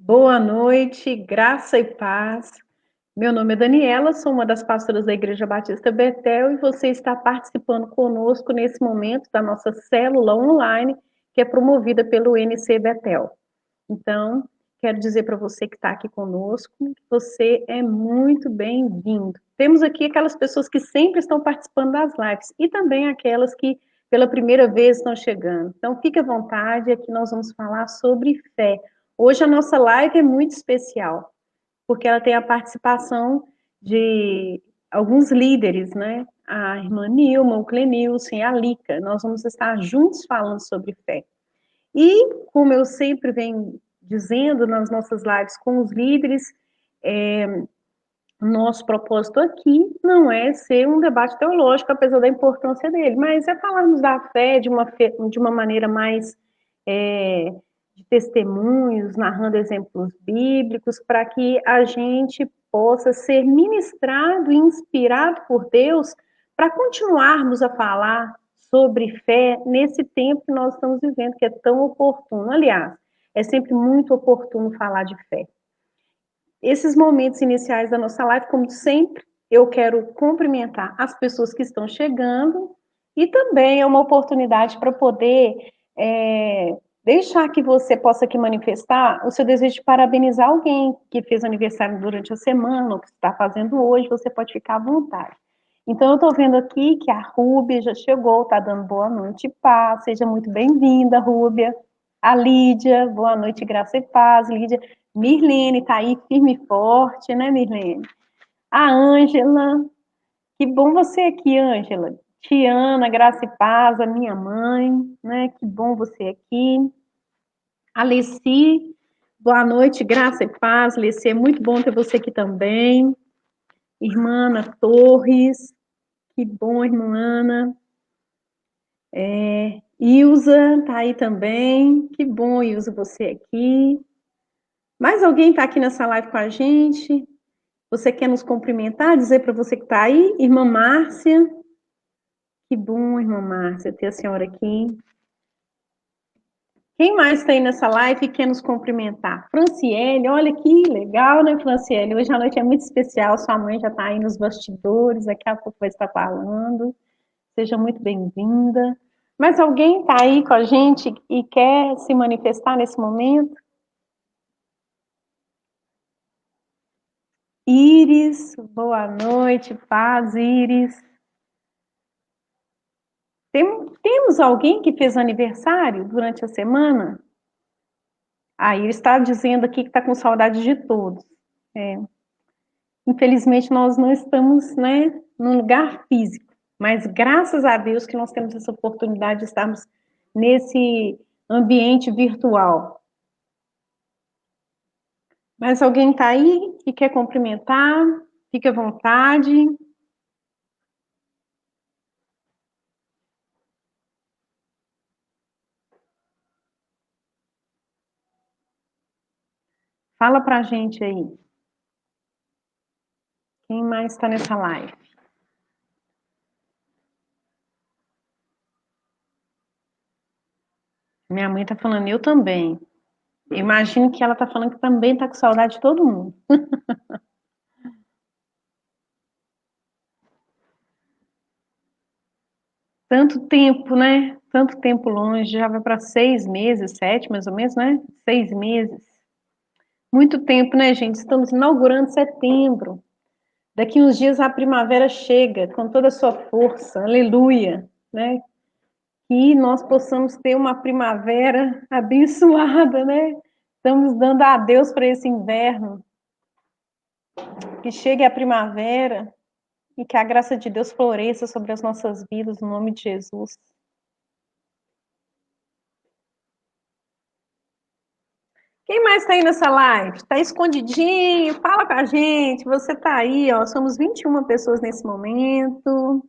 Boa noite, graça e paz. Meu nome é Daniela, sou uma das pastoras da Igreja Batista Betel e você está participando conosco nesse momento da nossa célula online, que é promovida pelo NC Betel. Então, quero dizer para você que está aqui conosco, que você é muito bem-vindo. Temos aqui aquelas pessoas que sempre estão participando das lives e também aquelas que pela primeira vez estão chegando. Então, fique à vontade, aqui nós vamos falar sobre fé. Hoje a nossa live é muito especial, porque ela tem a participação de alguns líderes, né? A irmã Nilma, o Clenilson e a Lica. Nós vamos estar juntos falando sobre fé. E, como eu sempre venho dizendo nas nossas lives com os líderes, nosso propósito aqui não é ser um debate teológico, apesar da importância dele, mas é falarmos da fé de uma maneira mais de testemunhos, narrando exemplos bíblicos, para que a gente possa ser ministrado e inspirado por Deus para continuarmos a falar sobre fé nesse tempo que nós estamos vivendo, que é tão oportuno. Aliás, é sempre muito oportuno falar de fé. Esses momentos iniciais da nossa live, como sempre, eu quero cumprimentar as pessoas que estão chegando e também é uma oportunidade para poder deixar que você possa aqui manifestar o seu desejo de parabenizar alguém que fez aniversário durante a semana, ou que está fazendo hoje, você pode ficar à vontade. Então, eu estou vendo aqui que a Rúbia já chegou, está dando boa noite e paz, seja muito bem-vinda, Rúbia. A Lídia, boa noite, graça e paz, Lídia. Mirlene está aí firme e forte, né, Mirlene? A Ângela, que bom você aqui, Ângela. Tiana, graça e paz, a minha mãe, né? Que bom você aqui. Alessi, boa noite, graça e paz, Alessi, é muito bom ter você aqui também. Irmã Ana Torres, que bom, irmã Ana. Ilza, tá aí também, que bom, Ilza, você aqui. Mais alguém está aqui nessa live com a gente? Você quer nos cumprimentar, dizer para você que está aí? Irmã Márcia, que bom, irmã Márcia, ter a senhora aqui. Quem mais está aí nessa live e quer nos cumprimentar? Franciele, olha que legal, né, Franciele? Hoje a noite é muito especial, sua mãe já está aí nos bastidores, daqui a pouco vai estar falando. Seja muito bem-vinda. Mas alguém está aí com a gente e quer se manifestar nesse momento? Iris, boa noite, paz, Iris. Temos alguém que fez aniversário durante a semana? Aí está dizendo aqui que está com saudade de todos. É. Infelizmente, nós não estamos, né, num lugar físico, mas graças a Deus que nós temos essa oportunidade de estarmos nesse ambiente virtual. Mas alguém está aí e quer cumprimentar? Fique à vontade. Fala pra gente aí. Quem mais está nessa live? Minha mãe está falando, eu também. Eu imagino que ela está falando que também está com saudade de todo mundo. Tanto tempo, né? Tanto tempo longe, já vai para 6 meses, 7 mais ou menos, né? 6 meses. Muito tempo, né, gente? Estamos inaugurando setembro. Daqui uns dias a primavera chega com toda a sua força, aleluia, né? Que nós possamos ter uma primavera abençoada, né? Estamos dando adeus para esse inverno, que chegue a primavera e que a graça de Deus floresça sobre as nossas vidas, no nome de Jesus. Quem mais está aí nessa live? Está escondidinho? Fala com a gente. Você está aí, ó. Somos 21 pessoas nesse momento.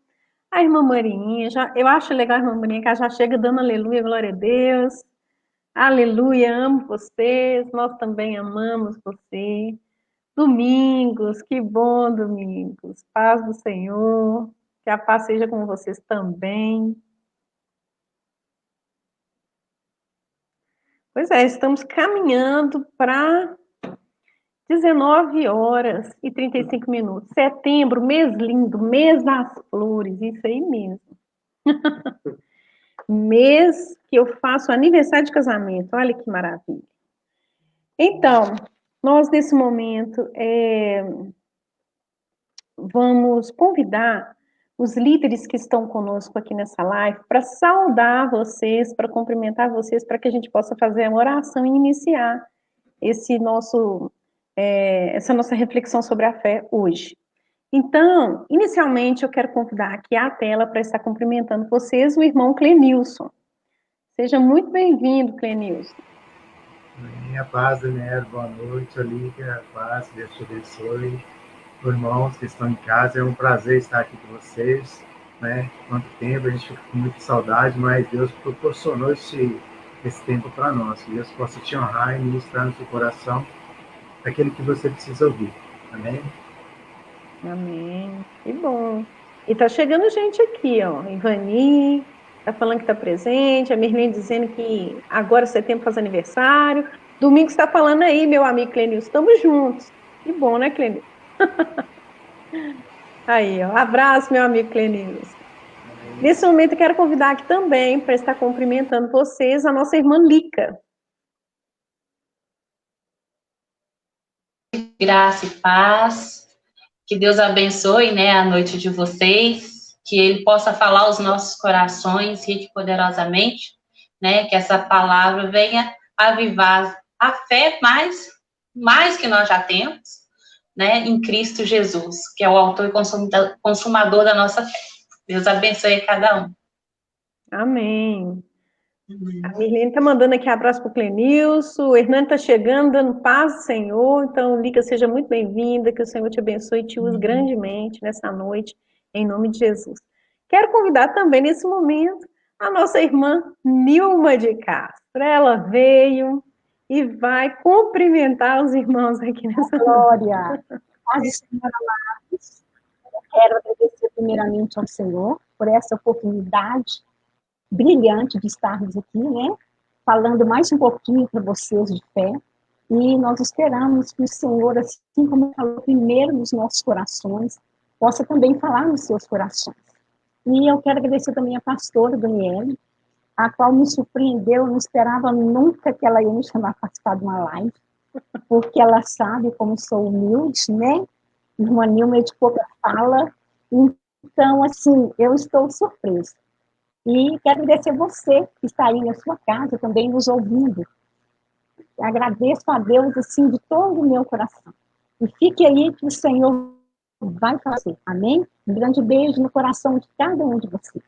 A irmã Marinha, eu acho legal a irmã Marinha, que ela já chega dando aleluia, glória a Deus. Aleluia, amo vocês. Nós também amamos você. Domingos, que bom, Domingos. Paz do Senhor. Que a paz seja com vocês também. Pois é, estamos caminhando para 19h35. Setembro, mês lindo, mês das flores, isso aí mesmo. Mês que eu faço aniversário de casamento, olha que maravilha. Então, nós nesse momento vamos convidar os líderes que estão conosco aqui nessa live para saudar vocês, para cumprimentar vocês, para que a gente possa fazer a oração e iniciar essa nossa reflexão sobre a fé hoje. Então, inicialmente, eu quero convidar aqui à tela para estar cumprimentando vocês o irmão Clenilson. Seja muito bem-vindo, Clenilson. A paz, Daniel, boa noite, Olívia, a paz, Deus te abençoe. Irmãos que estão em casa, é um prazer estar aqui com vocês, né? Quanto tempo, a gente fica com muita saudade, mas Deus proporcionou esse tempo para nós. Que Deus possa te honrar e ministrar no seu coração aquilo que você precisa ouvir. Amém? Amém. Que bom. E tá chegando gente aqui, ó. Ivani tá falando que tá presente, a Mirlene dizendo que agora setembro faz aniversário. Domingo está falando aí, meu amigo Clenilson, estamos juntos. Que bom, né, Clenilson? Aí, ó. Abraço, meu amigo Clenilson. Nesse momento, eu quero convidar aqui também, para estar cumprimentando vocês, a nossa irmã Lica. Graça e paz. Que Deus abençoe, né, a noite de vocês. Que Ele possa falar aos nossos corações rique e poderosamente, né? Que essa palavra venha avivar a fé mais que nós já temos, né, em Cristo Jesus, que é o autor e consumador da nossa fé. Deus abençoe cada um. Amém. A Mirlene está mandando aqui abraço para o Clenilson, o Hernando está chegando, dando paz do Senhor. Então, Lica, seja muito bem-vinda, que o Senhor te abençoe e te use grandemente nessa noite, em nome de Jesus. Quero convidar também, nesse momento, a nossa irmã Nilma de Castro. Ela veio e vai cumprimentar os irmãos aqui nessa Glória. Paz do Senhor amados. Eu quero agradecer primeiramente ao Senhor por essa oportunidade brilhante de estarmos aqui, né? Falando mais um pouquinho para vocês de fé. E nós esperamos que o Senhor, assim como falou primeiro nos nossos corações, possa também falar nos seus corações. E eu quero agradecer também a pastora Daniele, a qual me surpreendeu, eu não esperava nunca que ela ia me chamar para participar de uma live, porque ela sabe como sou humilde, né? Irmã Nilma é de pouca fala. Então, assim, eu estou surpresa. E quero agradecer você que está aí na sua casa também nos ouvindo. Agradeço a Deus, assim, de todo o meu coração. E fique aí que o Senhor vai fazer. Amém? Um grande beijo no coração de cada um de vocês.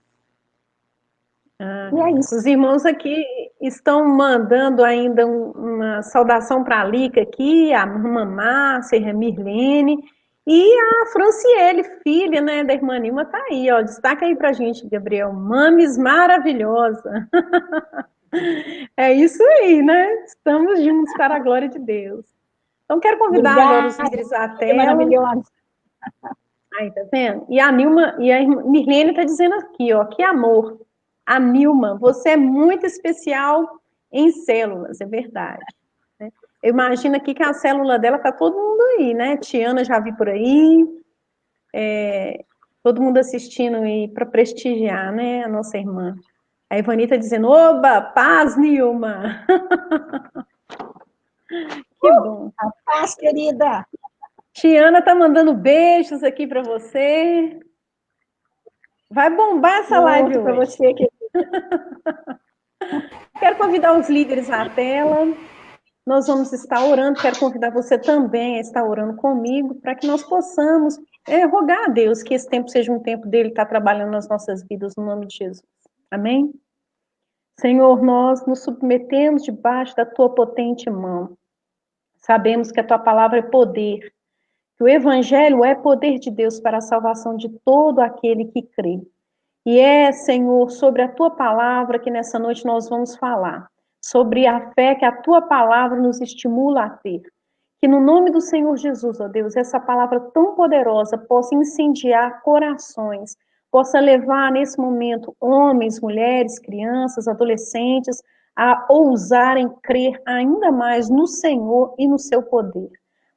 E é isso. Os irmãos aqui estão mandando ainda uma saudação para a Lica aqui, a irmã Márcia, a Mirlene, e a Franciele, filha, né, da irmã Nilma, tá aí, ó, destaca aí pra gente, Gabriel, mames maravilhosa. É isso aí, né, estamos juntos para a glória de Deus. Então, quero convidar agora os líderes à tela. Maravilhosa. Aí, tá vendo? E a Nilma, e a Mirlene tá dizendo aqui, ó, que amor. A Nilma, você é muito especial em células, é verdade. Né? Eu imagino aqui que a célula dela tá todo mundo aí, né? Tiana já vi por aí, todo mundo assistindo aí para prestigiar, né? A nossa irmã. A Ivani tá dizendo, oba, paz, Nilma. Que bom. A paz, querida. Tiana tá mandando beijos aqui para você. Vai bombar essa live hoje. Para você, querida. Quero convidar os líderes à tela. Nós vamos estar orando. Quero convidar você também a estar orando comigo para que nós possamos rogar a Deus que esse tempo seja um tempo dele estar trabalhando nas nossas vidas, no nome de Jesus. Amém? Senhor, nós nos submetemos debaixo da tua potente mão. Sabemos que a tua palavra é poder, que o evangelho é poder de Deus para a salvação de todo aquele que crê. E é, Senhor, sobre a tua palavra que nessa noite nós vamos falar, sobre a fé que a tua palavra nos estimula a ter. Que no nome do Senhor Jesus, ó Deus, essa palavra tão poderosa possa incendiar corações, possa levar nesse momento homens, mulheres, crianças, adolescentes a ousarem crer ainda mais no Senhor e no seu poder.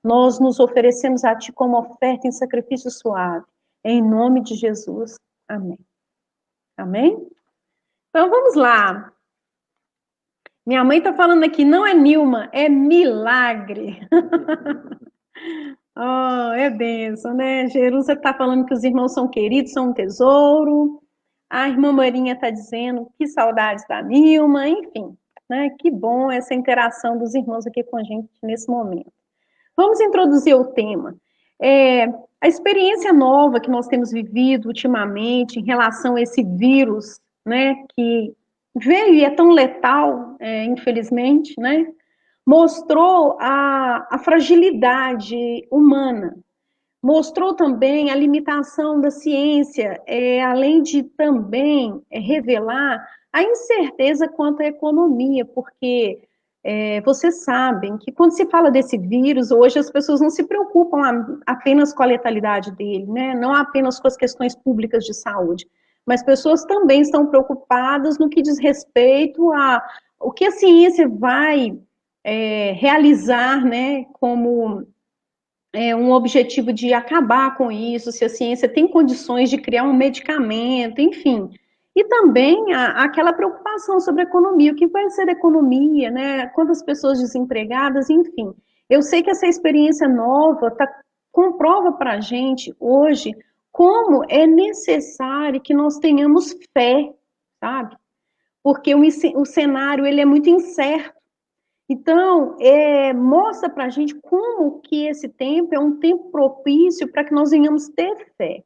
nós nos oferecemos a Ti como oferta em sacrifício suave. Em nome de Jesus. Amém. Amém? Então, vamos lá. Minha mãe está falando aqui, não é Nilma, é milagre. Oh, é bênção, né? Jerusa está falando que os irmãos são queridos, são um tesouro. A irmã Marinha está dizendo que saudades da Nilma, enfim, né? Que bom essa interação dos irmãos aqui com a gente nesse momento. Vamos introduzir o tema. A experiência nova que nós temos vivido ultimamente em relação a esse vírus, né? Que veio e é tão letal, infelizmente, né? Mostrou a fragilidade humana, mostrou também a limitação da ciência, além de também revelar a incerteza quanto à economia, porque vocês sabem que quando se fala desse vírus, hoje as pessoas não se preocupam apenas com a letalidade dele, né? Não apenas com as questões públicas de saúde, mas pessoas também estão preocupadas no que diz respeito a o que a ciência vai realizar, né, como um objetivo de acabar com isso, se a ciência tem condições de criar um medicamento, enfim. E também aquela preocupação sobre a economia, o que vai ser a economia, né? Quantas pessoas desempregadas, enfim. Eu sei que essa experiência nova comprova para a gente hoje como é necessário que nós tenhamos fé, sabe? Porque o cenário ele é muito incerto. Então, mostra para a gente como que esse tempo é um tempo propício para que nós venhamos ter fé.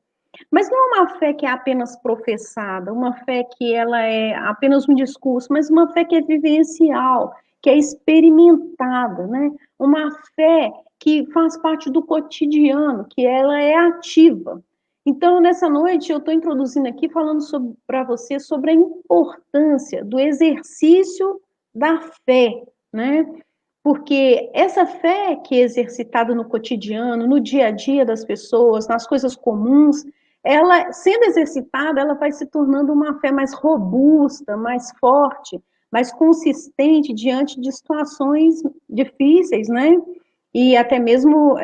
Mas não é uma fé que é apenas professada, uma fé que ela é apenas um discurso, mas uma fé que é vivencial, que é experimentada, né? Uma fé que faz parte do cotidiano, que ela é ativa. Então, nessa noite, eu estou introduzindo aqui, falando para você sobre a importância do exercício da fé, né? Porque essa fé que é exercitada no cotidiano, no dia a dia das pessoas, nas coisas comuns, ela, sendo exercitada, ela vai se tornando uma fé mais robusta, mais forte, mais consistente diante de situações difíceis, né? E até mesmo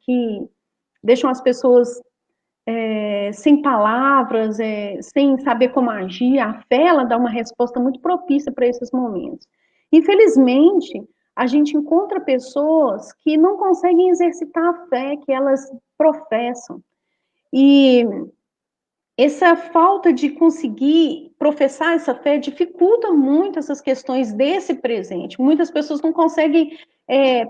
que deixam as pessoas sem palavras, sem saber como agir. A fé, ela dá uma resposta muito propícia para esses momentos. Infelizmente, a gente encontra pessoas que não conseguem exercitar a fé que elas professam. E essa falta de conseguir professar essa fé dificulta muito essas questões desse presente. Muitas pessoas não conseguem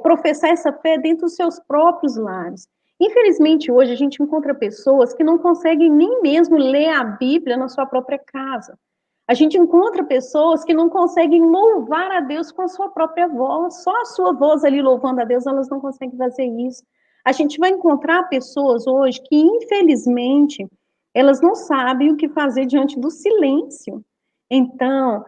professar essa fé dentro dos seus próprios lares. Infelizmente, hoje a gente encontra pessoas que não conseguem nem mesmo ler a Bíblia na sua própria casa. A gente encontra pessoas que não conseguem louvar a Deus com a sua própria voz. Só a sua voz ali louvando a Deus, elas não conseguem fazer isso. A gente vai encontrar pessoas hoje que, infelizmente, elas não sabem o que fazer diante do silêncio. Então,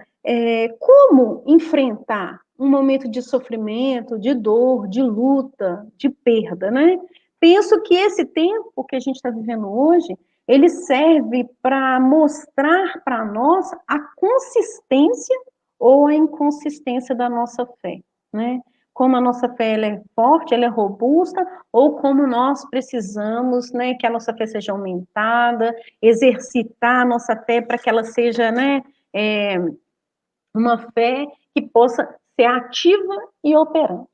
como enfrentar um momento de sofrimento, de dor, de luta, de perda, né? Penso que esse tempo que a gente está vivendo hoje, ele serve para mostrar para nós a consistência ou a inconsistência da nossa fé, né? Como a nossa fé ela é forte, ela é robusta, ou como nós precisamos, né, que a nossa fé seja aumentada, exercitar a nossa fé para que ela seja, né, uma fé que possa ser ativa e operante.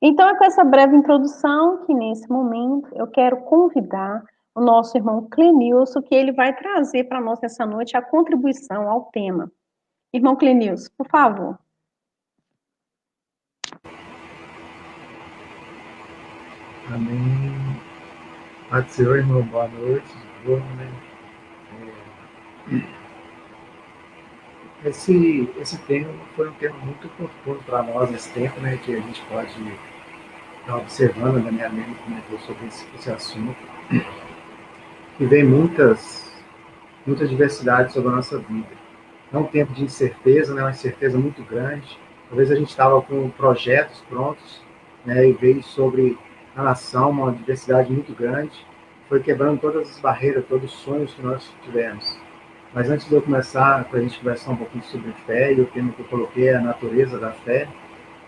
Então, é com essa breve introdução que, nesse momento, eu quero convidar o nosso irmão Clenilson, que ele vai trazer para nós nessa noite a contribuição ao tema. Irmão Clenilson, por favor. Amém. Paz do Senhor, irmão. Boa noite. Boa, né? Esse tema foi um tema muito oportuno para nós nesse tempo, né? Que a gente pode estar observando na minha mente, comentou sobre esse assunto. E vem muitas diversidades sobre a nossa vida. É um tempo de incerteza, né? Uma incerteza muito grande. Talvez a gente estava com projetos prontos, né? E veio sobre a nação uma diversidade muito grande. Foi quebrando todas as barreiras, todos os sonhos que nós tivemos. Mas antes de eu começar, para a gente conversar um pouquinho sobre fé, e o tema que eu coloquei é a natureza da fé,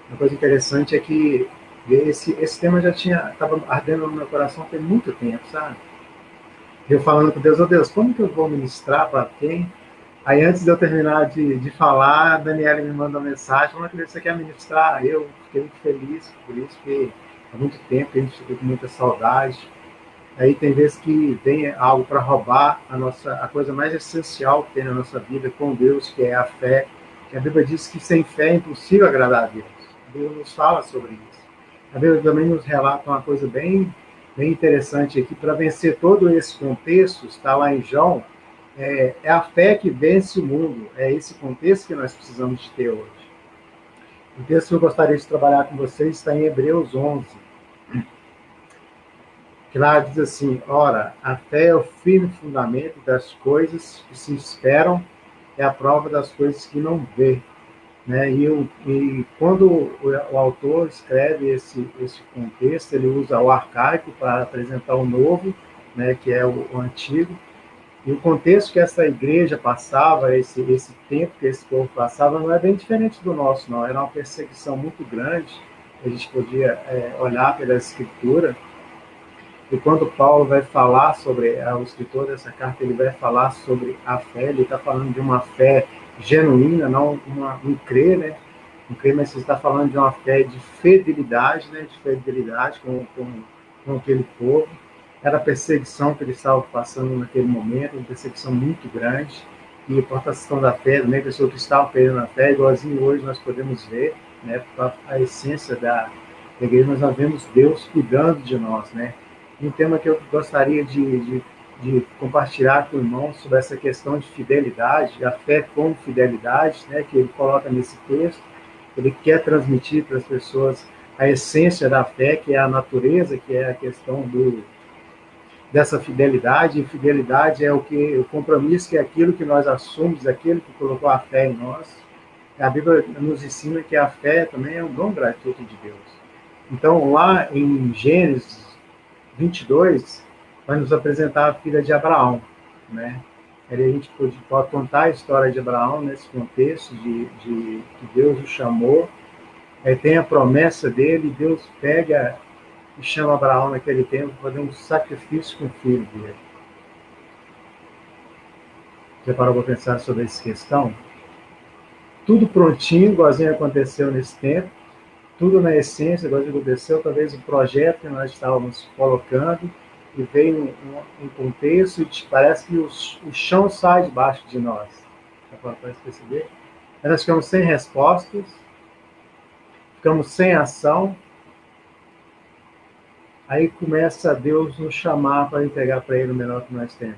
uma coisa interessante é que E esse tema já estava ardendo no meu coração tem muito tempo, sabe? Eu falando com Deus, Deus, como que eu vou ministrar para quem? Aí, antes de eu terminar de falar, a Daniela me mandou uma mensagem, falando que você quer ministrar. Eu fiquei muito feliz por isso, porque há muito tempo a gente ficou com muita saudade. Aí tem vezes que vem algo para roubar a coisa mais essencial que tem na nossa vida com Deus, que é a fé. Que a Bíblia diz que sem fé é impossível agradar a Deus. A Bíblia nos fala sobre isso. A Bíblia também nos relata uma coisa bem interessante aqui. Para vencer todo esse contexto, está lá em João, é a fé que vence o mundo. É esse contexto que nós precisamos de ter hoje. O texto que eu gostaria de trabalhar com vocês está em Hebreus 11. Que lá diz assim, ora, a fé é o firme fundamento das coisas que se esperam, é a prova das coisas que não vê. Né? E quando o autor escreve esse contexto, ele usa o arcaico para apresentar o novo, né, que é o antigo, e o contexto que essa igreja passava, esse tempo que esse povo passava, não é bem diferente do nosso, não. Era uma perseguição muito grande, a gente podia olhar pela escritura. E quando Paulo vai falar sobre, o escritor dessa carta, ele vai falar sobre a fé, ele está falando de uma fé genuína, não um crer, né? Um crer, mas ele está falando de uma fé de fidelidade, né? De fidelidade com aquele povo. Era a perseguição que eles estavam passando naquele momento, uma perseguição muito grande. E por a questão da fé, também, pessoas que estavam perdendo a fé, igualzinho hoje nós podemos ver, né? A essência da igreja, nós vemos Deus cuidando de nós, né? Um tema que eu gostaria de compartilhar com o irmão sobre essa questão de fidelidade, a fé com fidelidade, né, que ele coloca nesse texto. Ele quer transmitir para as pessoas a essência da fé, que é a natureza, que é a questão dessa fidelidade. E fidelidade é o compromisso, que é aquilo que nós assumimos, aquele que colocou a fé em nós. A Bíblia nos ensina que a fé também é um dom gratuito de Deus. Então, lá em Gênesis 22, vai nos apresentar a filha de Abraão, né? Aí a gente pode contar a história de Abraão nesse contexto de que Deus o chamou, aí tem a promessa dele, Deus pega e chama Abraão naquele tempo para fazer um sacrifício com o filho dele. Você parou para pensar sobre essa questão? Tudo prontinho, igualzinho aconteceu nesse tempo, tudo na essência, igual aconteceu, talvez o projeto que nós estávamos colocando, e veio um contexto, e parece que o chão sai debaixo de nós. Agora, para perceber? Nós ficamos sem respostas, ficamos sem ação, aí começa Deus nos chamar para entregar para Ele o melhor que nós temos,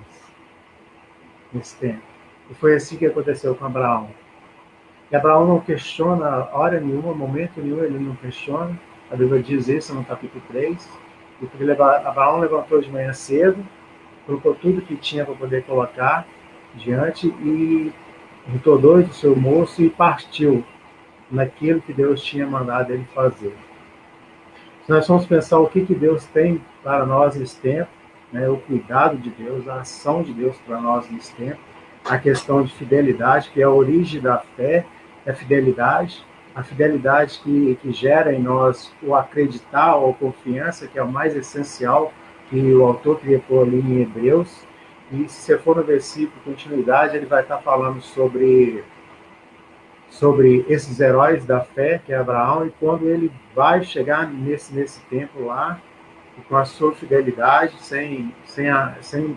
nesse tempo. E foi assim que aconteceu com Abraão. E Abraão não questiona hora nenhuma, momento nenhum, ele não questiona. A Bíblia diz isso no capítulo 3. E porque Abraão levantou de manhã cedo, colocou tudo que tinha para poder colocar diante e juntou 2 do seu moço e partiu naquilo que Deus tinha mandado ele fazer. Se nós vamos pensar o que Deus tem para nós nesse tempo, né, o cuidado de Deus, a ação de Deus para nós nesse tempo, a questão de fidelidade, que é a origem da fé, é a fidelidade que gera em nós o acreditar ou confiança, que é o mais essencial, que o autor queria pôr ali em Hebreus. E se você for no versículo continuidade, ele vai estar falando sobre esses heróis da fé, que é Abraão, e quando ele vai chegar nesse tempo lá, com a sua fidelidade, sem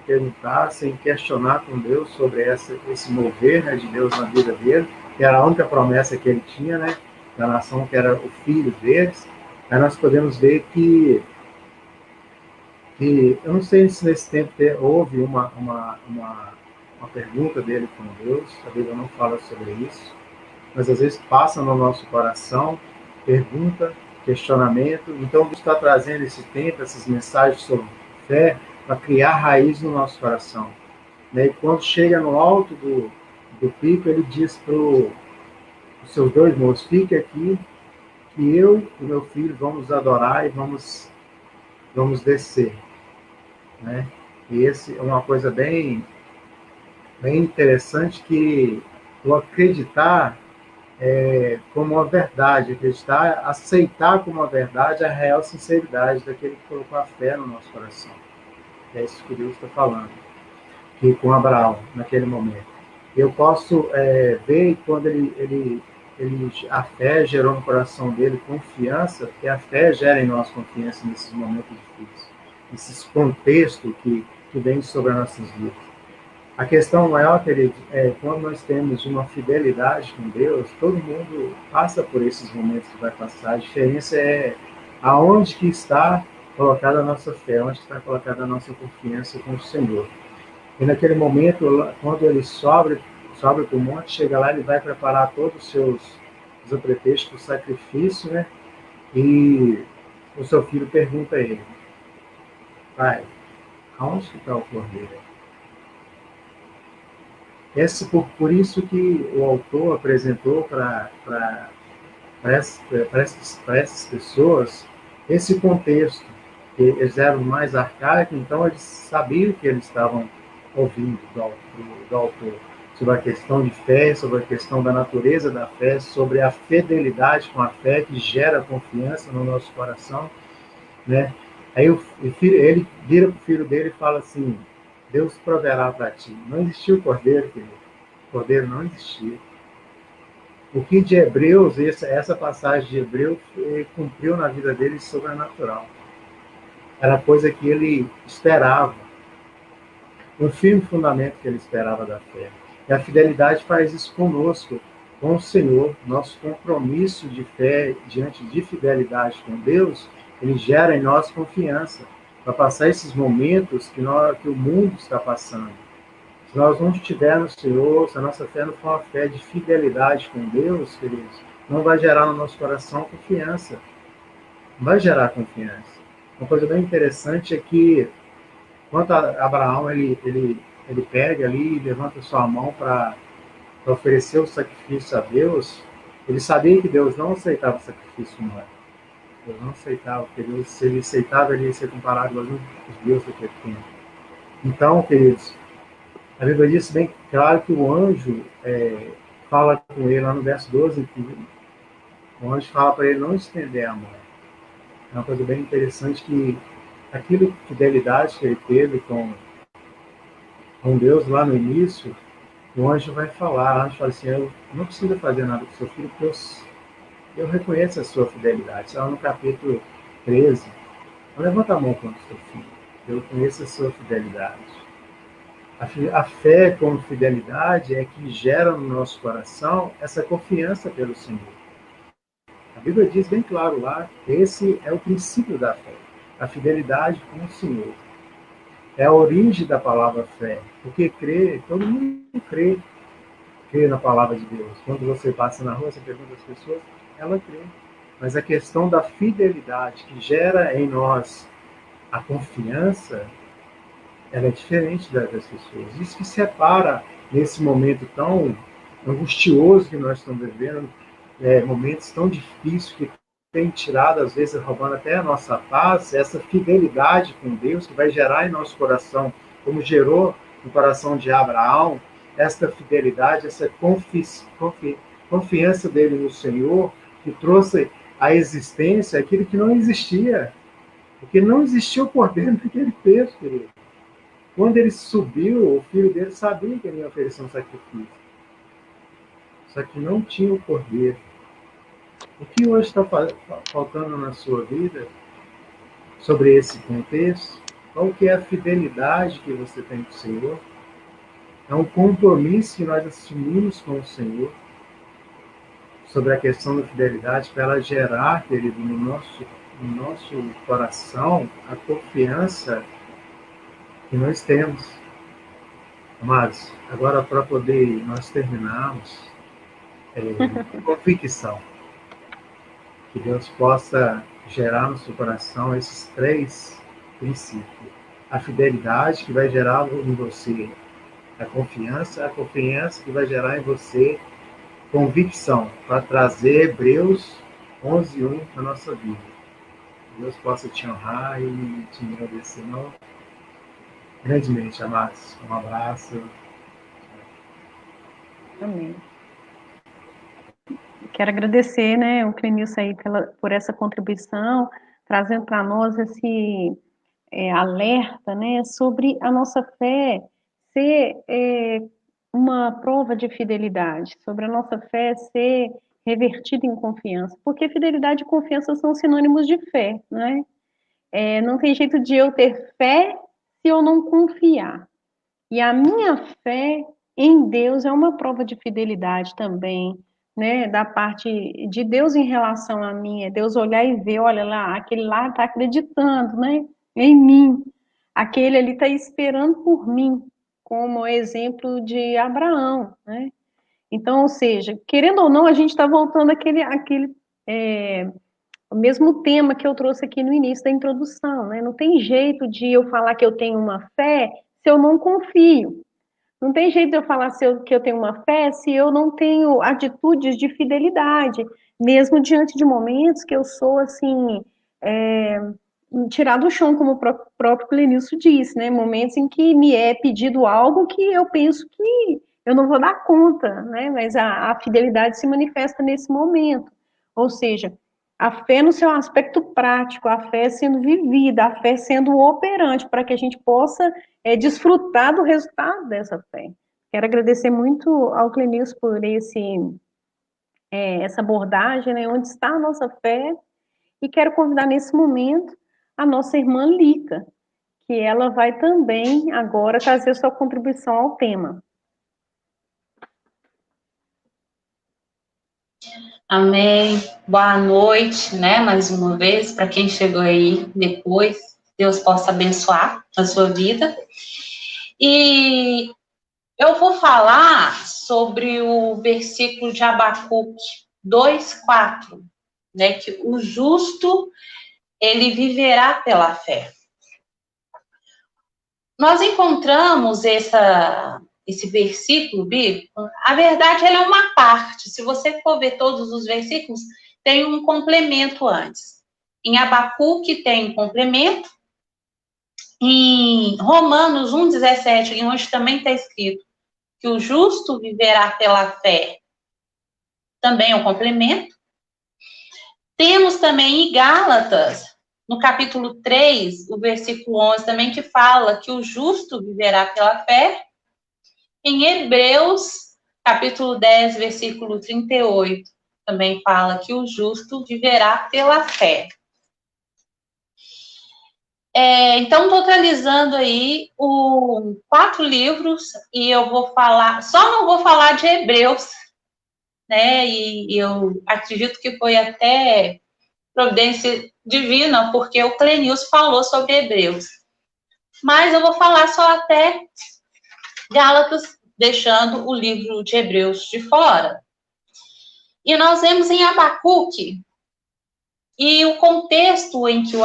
perguntar, sem questionar com Deus sobre esse mover, né, de Deus na vida dele, que era a única promessa que ele tinha, né, da nação, que era o filho deles. Aí nós podemos ver que eu não sei se nesse tempo houve uma pergunta dele com Deus, a Bíblia não fala sobre isso, mas às vezes passa no nosso coração, pergunta, questionamento. Então, Deus está trazendo esse tempo, essas mensagens sobre fé, para criar raiz no nosso coração. E quando chega no alto do pico, ele diz para os seus 2 moços, fique aqui, que eu e meu filho vamos adorar e vamos descer. Né? E esse é uma coisa bem interessante, que o acreditar como uma verdade, acreditar, aceitar como uma verdade a real sinceridade daquele que colocou a fé no nosso coração. É isso que Deus está falando, que com Abraão, naquele momento. Eu posso ver quando a fé gerou no coração dele confiança, porque a fé gera em nós confiança nesses momentos difíceis, nesses contextos que vêm sobre as nossas vidas. A questão maior, querido, é quando nós temos uma fidelidade com Deus, todo mundo passa por esses momentos que vai passar. A diferença é aonde que está colocada a nossa fé, onde está colocada a nossa confiança com o Senhor. E naquele momento, quando ele sobe para o monte, chega lá, ele vai preparar todos os apetrechos para o sacrifício, né? E o seu filho pergunta a ele: pai, aonde está o cordeiro? Por isso que o autor apresentou para essas pessoas esse contexto, que eles eram mais arcaicos, então eles sabiam o que eles estavam ouvindo do autor, sobre a questão de fé, sobre a questão da natureza da fé, sobre a fidelidade com a fé que gera confiança no nosso coração, né? Aí ele vira para o filho dele e fala assim: Deus proverá para ti. Não existia o cordeiro, querido. O cordeiro não existia. O que de Hebreus, essa passagem de Hebreus, cumpriu na vida dele sobrenatural. Era coisa que ele esperava. Um firme fundamento que ele esperava da fé. E a fidelidade faz isso conosco, com o Senhor. Nosso compromisso de fé diante de fidelidade com Deus, ele gera em nós confiança para passar esses momentos que o mundo está passando. Se nós não estivermos no Senhor, se a nossa fé não for uma fé de fidelidade com Deus, queridos, não vai gerar no nosso coração confiança. Não vai gerar confiança. Uma coisa bem interessante é que, quando Abraão ele pega ali e levanta sua mão para oferecer o sacrifício a Deus, ele sabia que Deus não aceitava o sacrifício humano. Deus não aceitava, porque Deus, se ele aceitava, ele ia ser comparado aos deuses daquele tempo. Então, queridos, a Bíblia diz bem claro que o anjo fala com ele lá no verso 12, que o anjo fala para ele não estender a mão. É uma coisa bem interessante que aquilo, fidelidade que ele teve com Deus lá no início, o anjo vai falar, o anjo fala assim: eu não preciso fazer nada com seu filho, porque eu reconheço a sua fidelidade. Está lá no capítulo 13. Não levanta a mão contra o seu filho, eu conheço a sua fidelidade. A fé como fidelidade é que gera no nosso coração essa confiança pelo Senhor. A Bíblia diz bem claro lá que esse é o princípio da fé, a fidelidade com o Senhor. É a origem da palavra fé, porque crê, todo mundo crê na palavra de Deus. Quando você passa na rua, você pergunta às pessoas, ela crê. Mas a questão da fidelidade que gera em nós a confiança, ela é diferente das pessoas. Isso que separa, nesse momento tão angustioso que nós estamos vivendo, momentos tão difíceis que tem tirado, às vezes, roubando até a nossa paz, essa fidelidade com Deus que vai gerar em nosso coração, como gerou no coração de Abraão, essa fidelidade, essa confiança dele no Senhor, que trouxe à existência aquilo que não existia. Porque não existia o cordeiro naquele texto, querido. Quando ele subiu, o filho dele sabia que ele ia oferecer um sacrifício. Só que não tinha o cordeiro. O que hoje está faltando na sua vida sobre esse contexto? Qual que é a fidelidade que você tem com o Senhor? É um compromisso que nós assumimos com o Senhor sobre a questão da fidelidade para ela gerar, querido, no nosso coração a confiança que nós temos. Amados, agora para poder nós terminarmos, convicção. Que Deus possa gerar no seu coração esses 3 princípios. A fidelidade que vai gerar em você a confiança que vai gerar em você convicção, para trazer Hebreus 11:1 na nossa vida. Que Deus possa te honrar e te agradecer grandemente, amados. Um abraço. Amém. Quero agradecer, né, o Clenilson aí por essa contribuição, trazendo para nós esse alerta, né, sobre a nossa fé ser uma prova de fidelidade, sobre a nossa fé ser revertida em confiança, porque fidelidade e confiança são sinônimos de fé, né? Não tem jeito de eu ter fé se eu não confiar. E a minha fé em Deus é uma prova de fidelidade também, né? Da parte de Deus em relação a mim, é Deus olhar e ver, olha lá, aquele lá está acreditando, né? Em mim. Aquele ali está esperando por mim, como o exemplo de Abraão, né? Então, ou seja, querendo ou não, a gente está voltando àquele o mesmo tema que eu trouxe aqui no início da introdução, né? Não tem jeito de eu falar que eu tenho uma fé se eu não confio. Não tem jeito de eu falar que eu tenho uma fé se eu não tenho atitudes de fidelidade, mesmo diante de momentos que eu sou, assim, tirar do chão, como o próprio Clenilson disse, né? Momentos em que me é pedido algo que eu penso que eu não vou dar conta, né? Mas a fidelidade se manifesta nesse momento. Ou seja, a fé no seu aspecto prático, a fé sendo vivida, a fé sendo operante, para que a gente possa desfrutar do resultado dessa fé. Quero agradecer muito ao Clenilson por essa abordagem, né? Onde está a nossa fé, e quero convidar nesse momento a nossa irmã Lica, que ela vai também agora trazer sua contribuição ao tema. Amém. Boa noite, né? Mais uma vez, para quem chegou aí depois, Deus possa abençoar a sua vida. E eu vou falar sobre o versículo de Abacuque 2:4, né? Que o justo, ele viverá pela fé. Nós encontramos esse versículo bíblico, a verdade, ela é uma parte. Se você for ver todos os versículos, tem um complemento antes. Em Abacuque tem um complemento. Em Romanos 1:17, onde também está escrito que o justo viverá pela fé, também é um complemento. Temos também em Gálatas, no capítulo 3, o versículo 11, também que fala que o justo viverá pela fé. Em Hebreus, capítulo 10, versículo 38, também fala que o justo viverá pela fé. Então, totalizando aí 4 livros, e eu vou falar, só não vou falar de Hebreus, né? E eu acredito que foi até providência divina, porque o Clenilson falou sobre Hebreus. Mas eu vou falar só até Gálatas, deixando o livro de Hebreus de fora. E nós vemos em Abacuque, e o contexto em que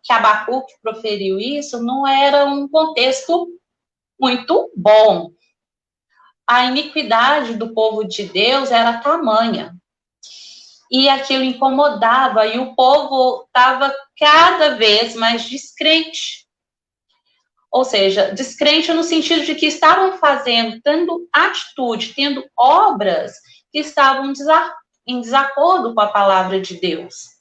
Abacuque proferiu isso não era um contexto muito bom. A iniquidade do povo de Deus era tamanha. E aquilo incomodava, e o povo estava cada vez mais descrente. Ou seja, descrente no sentido de que estavam fazendo, tendo atitude, tendo obras que estavam em desacordo com a palavra de Deus.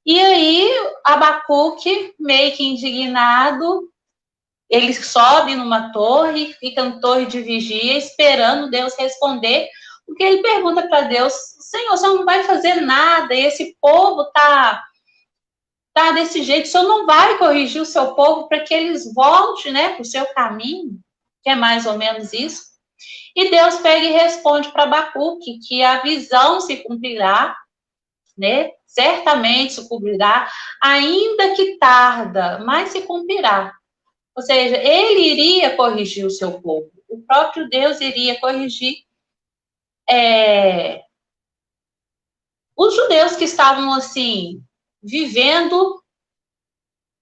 E aí, Abacuque, meio que indignado, ele sobe numa torre, fica na torre de vigia, esperando Deus responder, porque ele pergunta para Deus: Senhor, você não vai fazer nada, e esse povo tá desse jeito, o Senhor não vai corrigir o seu povo para que eles voltem, né, para o seu caminho, que é mais ou menos isso. E Deus pega e responde para Abacuque que a visão se cumprirá, né, certamente se cumprirá, ainda que tarda, mas se cumprirá. Ou seja, ele iria corrigir o seu povo. O próprio Deus iria corrigir os judeus que estavam, assim, vivendo,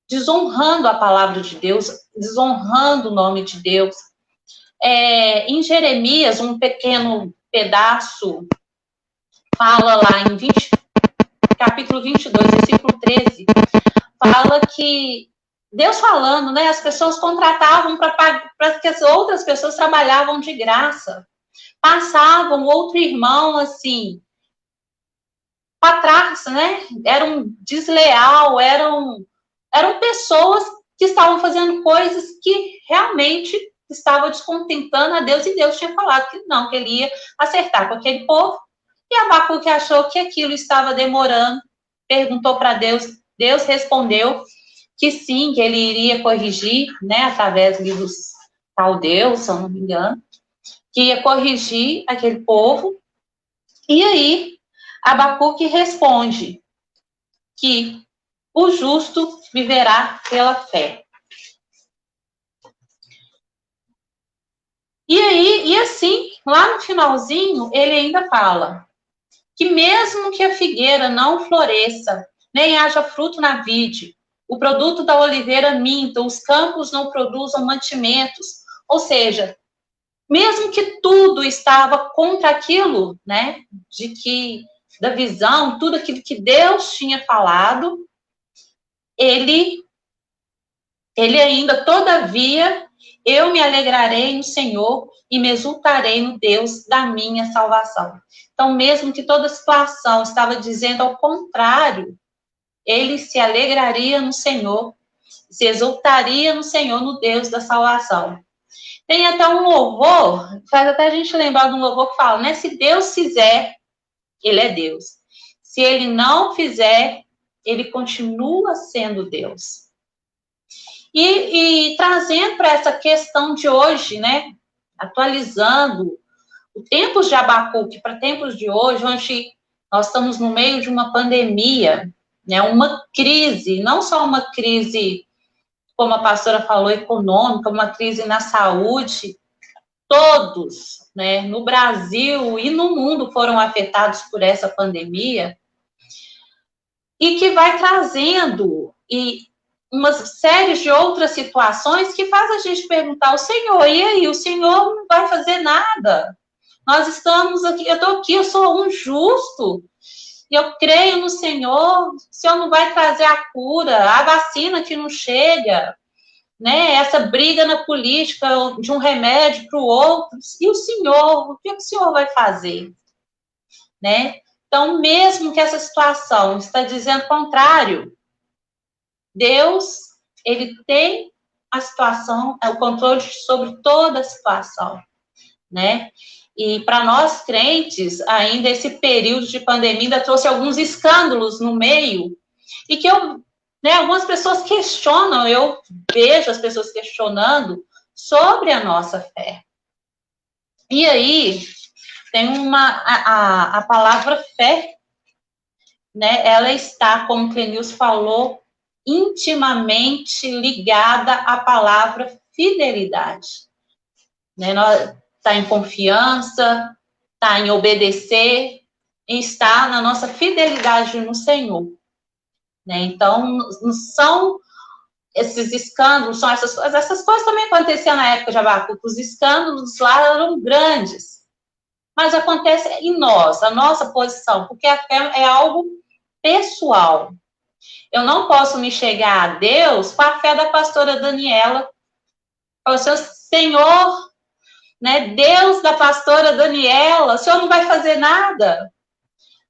desonrando a palavra de Deus, desonrando o nome de Deus. Em Jeremias, um pequeno pedaço, fala lá em capítulo 22, versículo 13, fala que Deus falando, né, as pessoas contratavam para que as outras pessoas trabalhavam de graça. Passavam outro irmão, assim, para trás, né? Eram desleal, eram pessoas que estavam fazendo coisas que realmente estavam descontentando a Deus, e Deus tinha falado que não, que ele ia acertar com aquele povo. E Abacuque achou que aquilo estava demorando, perguntou para Deus, Deus respondeu que sim, que ele iria corrigir, né, através dos caldeus, se eu não me engano, que ia corrigir aquele povo. E aí, Abacuque responde que o justo viverá pela fé. E aí, e assim, lá no finalzinho, ele ainda fala que mesmo que a figueira não floresça, nem haja fruto na vide, o produto da oliveira minta, os campos não produzam mantimentos, ou seja, mesmo que tudo estava contra aquilo, né, de que, da visão, tudo aquilo que Deus tinha falado, ele ainda, todavia, eu me alegrarei no Senhor e me exultarei no Deus da minha salvação. Então, mesmo que toda a situação estava dizendo ao contrário, ele se alegraria no Senhor, se exultaria no Senhor, no Deus da salvação. Tem até um louvor, faz até a gente lembrar de um louvor que fala, né? Se Deus fizer, ele é Deus. Se ele não fizer, ele continua sendo Deus. E trazendo para essa questão de hoje, né? Atualizando os tempos de Abacuque para tempos de hoje, onde nós estamos no meio de uma pandemia, né? Uma crise, não só uma crise, como a pastora falou, econômica, uma crise na saúde. Todos, né, no Brasil e no mundo foram afetados por essa pandemia, e que vai trazendo uma série de outras situações que faz a gente perguntar ao Senhor, e aí, o Senhor não vai fazer nada? Nós estamos aqui, eu estou aqui, eu sou um justo, e eu creio no Senhor, o Senhor não vai trazer a cura, a vacina que não chega, né, essa briga na política de um remédio para o outro, e o Senhor, o que o Senhor vai fazer? Né? Então, mesmo que essa situação está dizendo o contrário, Deus, ele tem a situação, o controle sobre toda a situação, né? E para nós crentes, ainda esse período de pandemia ainda trouxe alguns escândalos no meio, e que algumas pessoas questionam, eu vejo as pessoas questionando sobre a nossa fé. E aí, tem a palavra fé, né, ela está, como o Clenils falou, intimamente ligada à palavra fidelidade. Né, está em confiança, está em obedecer, e está na nossa fidelidade no Senhor. Né? Então, não são esses escândalos, são essas coisas também aconteciam na época de Abacuque, os escândalos lá eram grandes, mas acontece em nós, a nossa posição, porque a fé é algo pessoal. Eu não posso me chegar a Deus com a fé da pastora Daniela, o Senhor, né, Deus da pastora Daniela, o Senhor não vai fazer nada.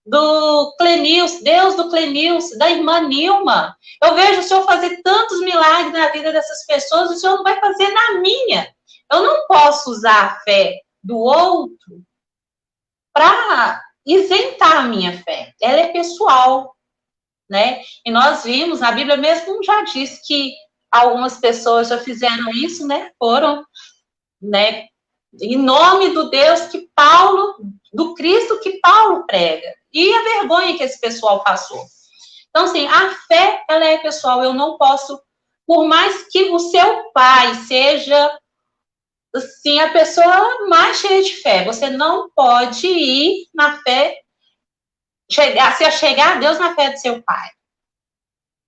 Do Clenils, Deus do Clenils, da irmã Nilma. Eu vejo o Senhor fazer tantos milagres na vida dessas pessoas, o Senhor não vai fazer na minha. Eu não posso usar a fé do outro para isentar a minha fé. Ela é pessoal, né? E nós vimos, na Bíblia mesmo já diz que algumas pessoas já fizeram isso, né? Foram, né? Em nome do Deus que Paulo, do Cristo que Paulo prega. E a vergonha que esse pessoal passou. Então, assim, a fé, ela é pessoal. Eu não posso, por mais que o seu pai seja, assim, a pessoa mais cheia de fé, você não pode ir na fé, se chegar a Deus na fé do seu pai.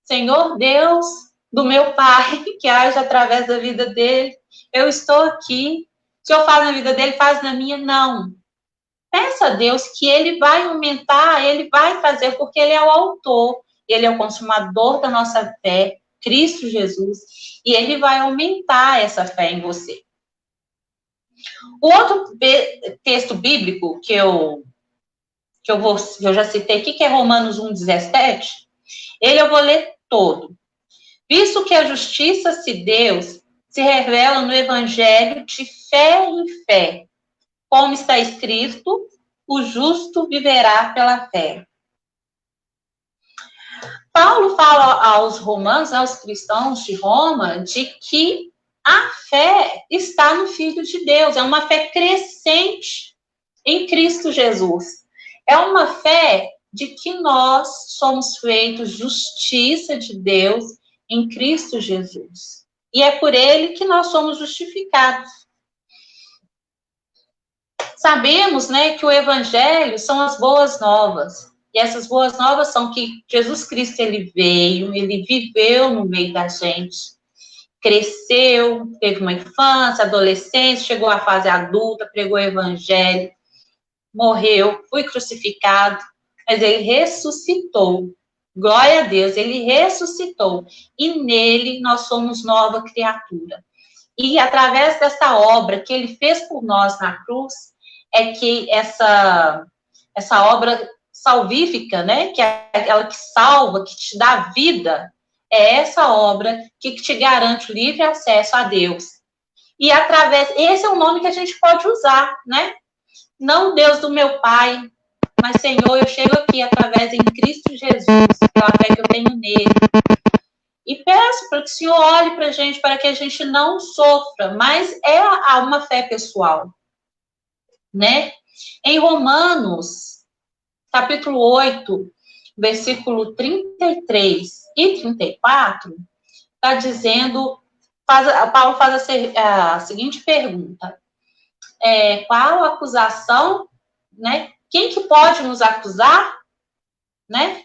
Senhor Deus do meu pai, que age através da vida dele, eu estou aqui. O Senhor faz na vida dele, faz na minha, não. Peça a Deus que ele vai aumentar, ele vai trazer, porque ele é o autor, ele é o consumador da nossa fé, Cristo Jesus, e ele vai aumentar essa fé em você. O outro texto bíblico que eu que eu já citei aqui, que é Romanos 1,17, ele eu vou ler todo. Visto que a justiça de Deus se revela no evangelho de fé em fé, como está escrito, o justo viverá pela fé. Paulo fala aos romanos, aos cristãos de Roma, de que a fé está no Filho de Deus, é uma fé crescente em Cristo Jesus. É uma fé de que nós somos feitos justiça de Deus em Cristo Jesus. E é por ele que nós somos justificados. Sabemos, né, que o evangelho são as boas novas. E essas boas novas são que Jesus Cristo, ele veio, ele viveu no meio da gente, cresceu, teve uma infância, adolescência, chegou à fase adulta, pregou o evangelho, morreu, foi crucificado, mas ele ressuscitou. Glória a Deus, ele ressuscitou. E nele nós somos nova criatura. E através dessa obra que ele fez por nós na cruz, é que essa obra salvífica, né, que é aquela que salva, que te dá vida, é essa obra que te garante o livre acesso a Deus. E através, esse é o nome que a gente pode usar, né? Não Deus do meu Pai, mas Senhor, eu chego aqui através em Cristo Jesus, pela fé que eu tenho nele. E peço para que o Senhor olhe para a gente, para que a gente não sofra, mas é uma fé pessoal, né? Em Romanos, capítulo 8, versículo 33 e 34, está dizendo, Paulo faz a seguinte pergunta, qual a acusação, né? Quem que pode nos acusar, né?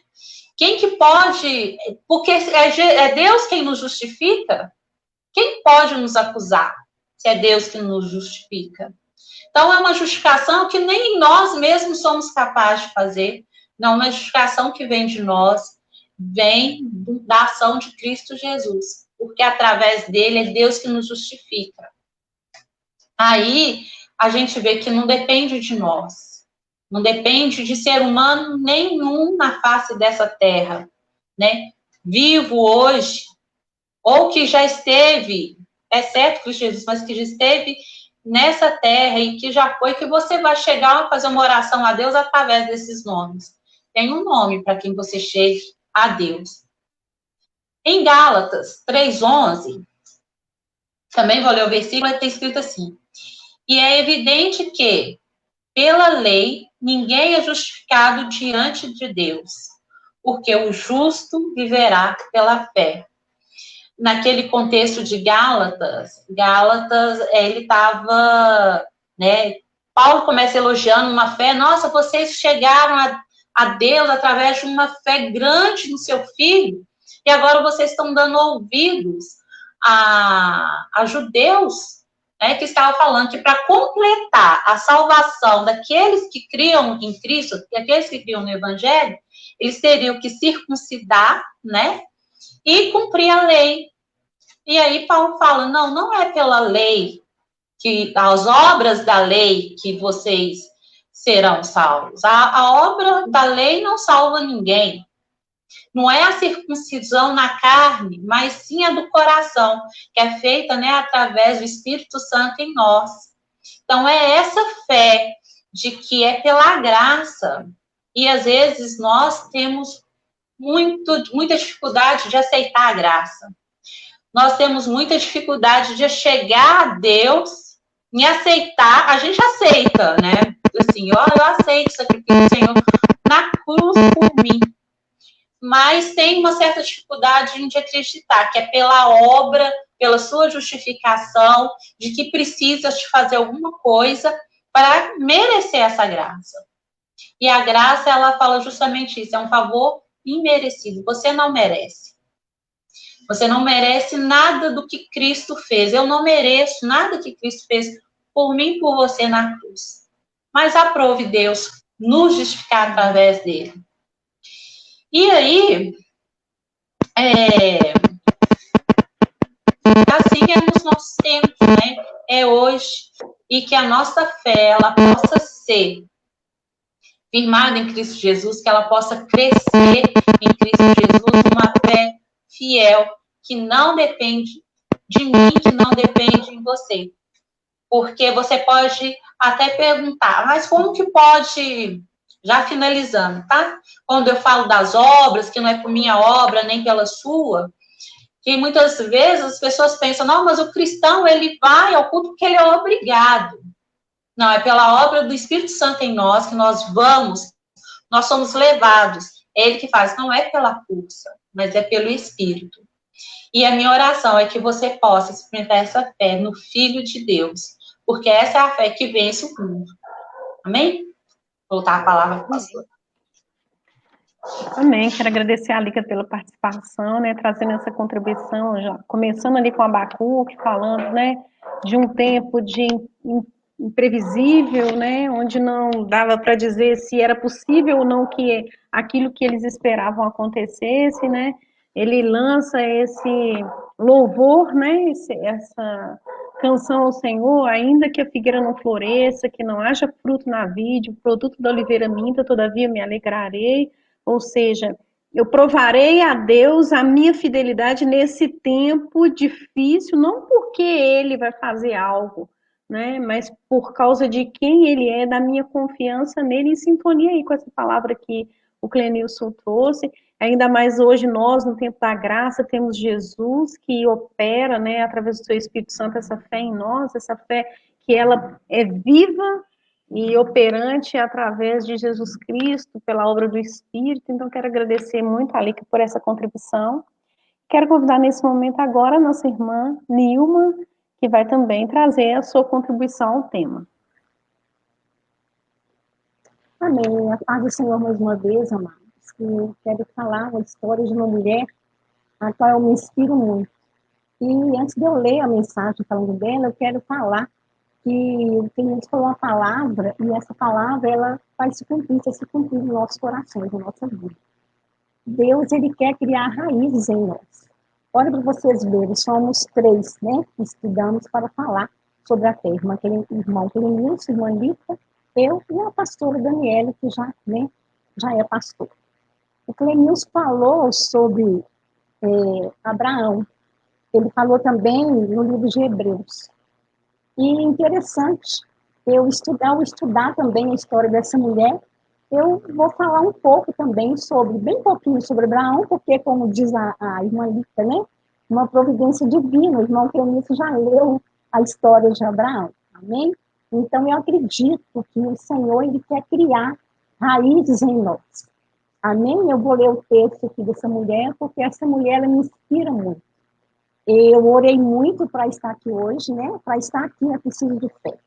Quem que pode, porque é Deus quem nos justifica, quem pode nos acusar, se é Deus que nos justifica? Então, é uma justificação que nem nós mesmos somos capazes de fazer, não é uma justificação que vem de nós, vem da ação de Cristo Jesus, porque através dele é Deus que nos justifica. Aí, a gente vê que não depende de nós, não depende de ser humano nenhum na face dessa terra, né? Vivo hoje, ou que já esteve, exceto Cristo Jesus, mas que já esteve nessa terra e que já foi, que você vai chegar a fazer uma oração a Deus através desses nomes. Tem um nome para quem você chegue a Deus. Em Gálatas 3:11, também vou ler o versículo, está escrito assim: e é evidente que, pela lei, ninguém é justificado diante de Deus, porque o justo viverá pela fé. Naquele contexto de Gálatas, ele estava, né, Paulo começa elogiando uma fé, nossa, vocês chegaram a Deus através de uma fé grande no seu Filho, e agora vocês estão dando ouvidos a judeus, né, que estavam falando que para completar a salvação daqueles que criam em Cristo, e aqueles que criam no Evangelho, eles teriam que circuncidar, né, e cumprir a lei. E aí Paulo fala, não é pela lei, que as obras da lei que vocês serão salvos. A obra da lei não salva ninguém. Não é a circuncisão na carne, mas sim a do coração, que é feita, né, através do Espírito Santo em nós. Então, é essa fé de que é pela graça. E, às vezes, nós temos muita dificuldade de aceitar a graça. Nós temos muita dificuldade de chegar a Deus e aceitar. A gente aceita, né? Assim, eu aceito o sacrifício do Senhor na cruz por mim. Mas tem uma certa dificuldade de acreditar que é pela obra, pela sua justificação, de que precisa de fazer alguma coisa para merecer essa graça. E a graça, ela fala justamente isso, é um favor imerecido. Você não merece. Você não merece nada do que Cristo fez. Eu não mereço nada que Cristo fez por mim e por você na cruz. Mas aprove Deus nos justificar através dele. E aí, assim é nos nossos tempos, né? É hoje. E que a nossa fé, ela possa ser firmada em Cristo Jesus, que ela possa crescer em Cristo Jesus, uma fé fiel, que não depende de mim, que não depende de você. Porque você pode até perguntar, mas como que pode, já finalizando, tá? Quando eu falo das obras, que não é por minha obra, nem pela sua, que muitas vezes as pessoas pensam, não, mas o cristão, ele vai ao culto porque ele é obrigado. Não, é pela obra do Espírito Santo em nós que nós vamos, nós somos levados. É ele que faz, não é pela força, mas é pelo Espírito. E a minha oração é que você possa experimentar essa fé no Filho de Deus, porque essa é a fé que vence o mundo. Amém? Vou voltar a palavra para o pastor. Amém. Quero agradecer a Lica pela participação, né, trazendo essa contribuição, já começando ali com a Abacuque, falando, né, de um tempo de imprevisível, né, onde não dava para dizer se era possível ou não que aquilo que eles esperavam acontecesse, né. Ele lança esse louvor, né, essa canção ao Senhor, ainda que a figueira não floresça, que não haja fruto na vide, o produto da oliveira minta, todavia me alegrarei. Ou seja, eu provarei a Deus a minha fidelidade nesse tempo difícil, não porque Ele vai fazer algo, né, mas por causa de quem Ele é, da minha confiança nele, em sintonia aí com essa palavra que o Clenilson trouxe. Ainda mais hoje nós, no tempo da graça, temos Jesus que opera, né, através do seu Espírito Santo, essa fé em nós, essa fé que ela é viva e operante através de Jesus Cristo, pela obra do Espírito. Então, quero agradecer muito a Lica por essa contribuição. Quero convidar nesse momento agora a nossa irmã Nilma, que vai também trazer a sua contribuição ao tema. Amém. A paz do Senhor mais uma vez, amados. Eu quero falar uma história de uma mulher a qual eu me inspiro muito. E antes de eu ler a mensagem falando dela, eu quero falar que tem gente que falou uma palavra, e essa palavra, ela vai se cumprir nos nossos corações, na nossa vida. Deus, ele quer criar raízes em nós. Olha para vocês verem, somos 3, né, que estudamos para falar sobre a terra. Aquele irmão Clenilson, irmã Lita, eu e a pastora Daniela, que já, né, já é pastor. O Clenilson falou sobre Abraão. Ele falou também no livro de Hebreus. E interessante, ao estudar também a história dessa mulher, eu vou falar um pouco também bem pouquinho sobre Abraão, porque, como diz a irmã Lita, né, uma providência divina, o irmão Clenilson já leu a história de Abraão, amém? Então, eu acredito que o Senhor, ele quer criar raízes em nós, amém? Eu vou ler o texto aqui dessa mulher, porque essa mulher, ela me inspira muito. Eu orei muito para estar aqui hoje, né? Para estar aqui é preciso de fé.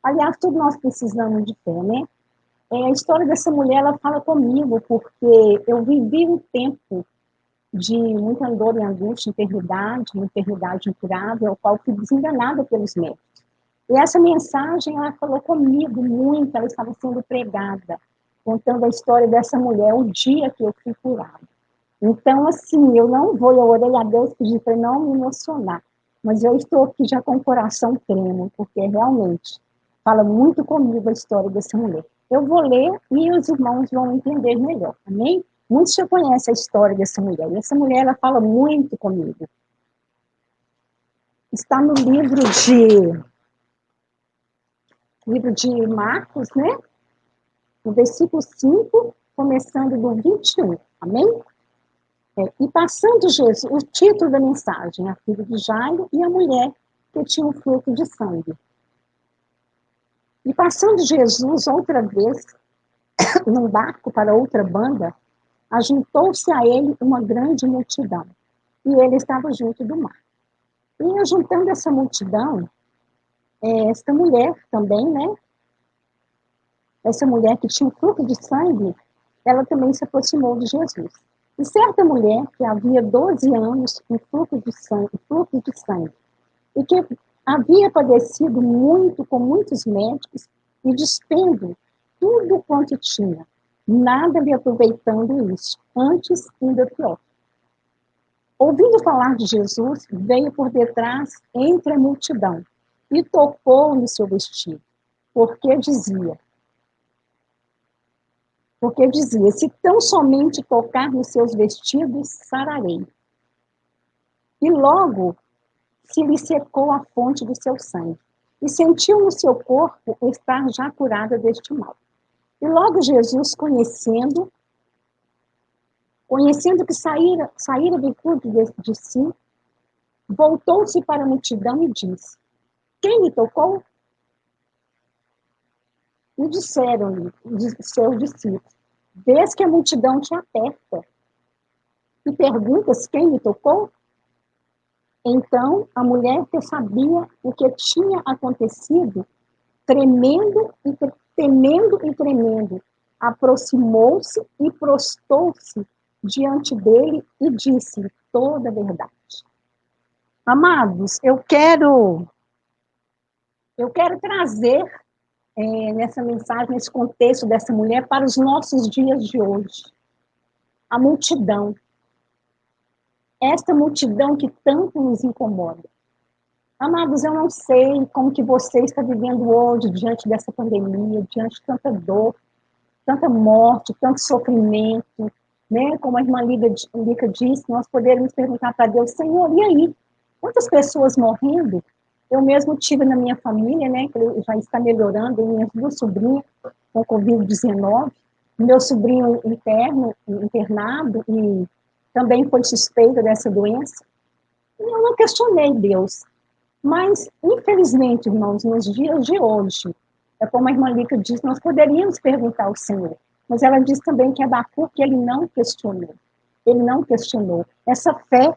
Aliás, todos nós precisamos de fé, né? A história dessa mulher, ela fala comigo, porque eu vivi um tempo de muita dor e angústia, uma enfermidade incurável, ao qual fui desenganada pelos médicos. E essa mensagem, ela falou comigo muito, ela estava sendo pregada, contando a história dessa mulher, o dia que eu fui curada. Então, assim, eu orei a Deus, pedi para não me emocionar, mas eu estou aqui já com o coração tremo, porque realmente fala muito comigo a história dessa mulher. Eu vou ler e os irmãos vão entender melhor, amém? Muitos já conhecem a história dessa mulher, e essa mulher, ela fala muito comigo. Está no livro de Marcos, né? No versículo 5, começando do 21, amém? E passando Jesus, o título da mensagem, a filha de Jairo e a mulher que tinha um fluxo de sangue. E passando Jesus outra vez, num barco para outra banda, ajuntou-se a ele uma grande multidão, e ele estava junto do mar. E ajuntando essa multidão, esta mulher também, né? Essa mulher que tinha um fluxo de sangue, ela também se aproximou de Jesus. E certa mulher que havia 12 anos com fluxo de sangue, e que havia padecido muito com muitos médicos e despendo tudo quanto tinha, nada lhe aproveitando isso, antes ainda pior. Ouvindo falar de Jesus, veio por detrás entre a multidão e tocou no seu vestido, porque dizia: Porque dizia, se tão somente tocar nos seus vestidos, sararei. E logo se lhe secou a fonte do seu sangue, e sentiu no seu corpo estar já curada deste mal. E logo Jesus, conhecendo que saíra virtude de si, voltou-se para a multidão e disse, quem me tocou? E disseram-lhe seus discípulos, vês que a multidão te aperta, e perguntas quem me tocou? Então, a mulher que sabia o que tinha acontecido, temendo e tremendo, aproximou-se e prostou-se diante dele e disse toda a verdade. Amados, eu quero trazer nessa mensagem, nesse contexto dessa mulher, para os nossos dias de hoje. A multidão. Esta multidão que tanto nos incomoda. Amados, eu não sei como que você está vivendo hoje, diante dessa pandemia, diante de tanta dor, tanta morte, tanto sofrimento, né? Como a irmã Lica disse, nós poderíamos perguntar para Deus, Senhor, e aí? Quantas pessoas morrendo? Eu mesmo tive na minha família, né, que já está melhorando, minhas duas sobrinhas com Covid-19, meu sobrinho internado, e também foi suspeito dessa doença. E eu não questionei Deus. Mas, infelizmente, irmãos, nos dias de hoje, é como a irmã Lica diz, nós poderíamos perguntar ao Senhor. Mas ela diz também que Abacuque, ele não questionou. Ele não questionou. Essa fé,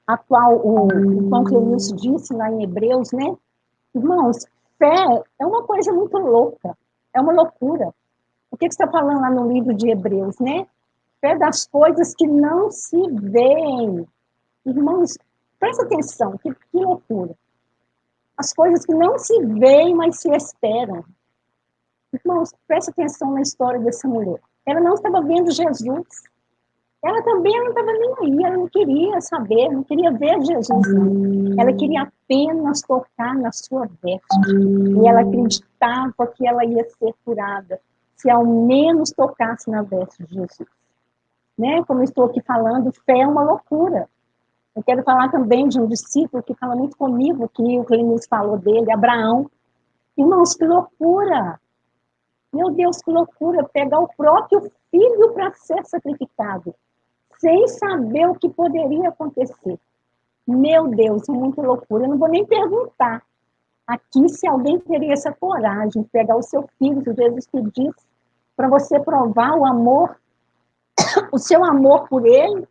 a qual o Pão Clenício disse lá em Hebreus, né? Irmãos, fé é uma coisa muito louca. É uma loucura. O que você está falando lá no livro de Hebreus, né? Fé das coisas que não se veem. Irmãos, presta atenção, que loucura. As coisas que não se veem, mas se esperam. Irmãos, presta atenção na história dessa mulher. Ela não estava vendo Jesus. Ela também não estava nem aí, ela não queria saber, não queria ver Jesus, não. Ela queria apenas tocar na sua veste. E ela acreditava que ela ia ser curada, se ao menos tocasse na veste de Jesus. Né? Como eu estou aqui falando, fé é uma loucura. Eu quero falar também de um discípulo que fala muito comigo, que o Clenis falou dele, Abraão. Irmãos, que loucura! Meu Deus, que loucura! Pegar o próprio filho para ser sacrificado, sem saber o que poderia acontecer. Meu Deus, é muita loucura. Eu não vou nem perguntar aqui se alguém teria essa coragem de pegar o seu filho, que Jesus te disse, para você provar o amor, o seu amor por ele,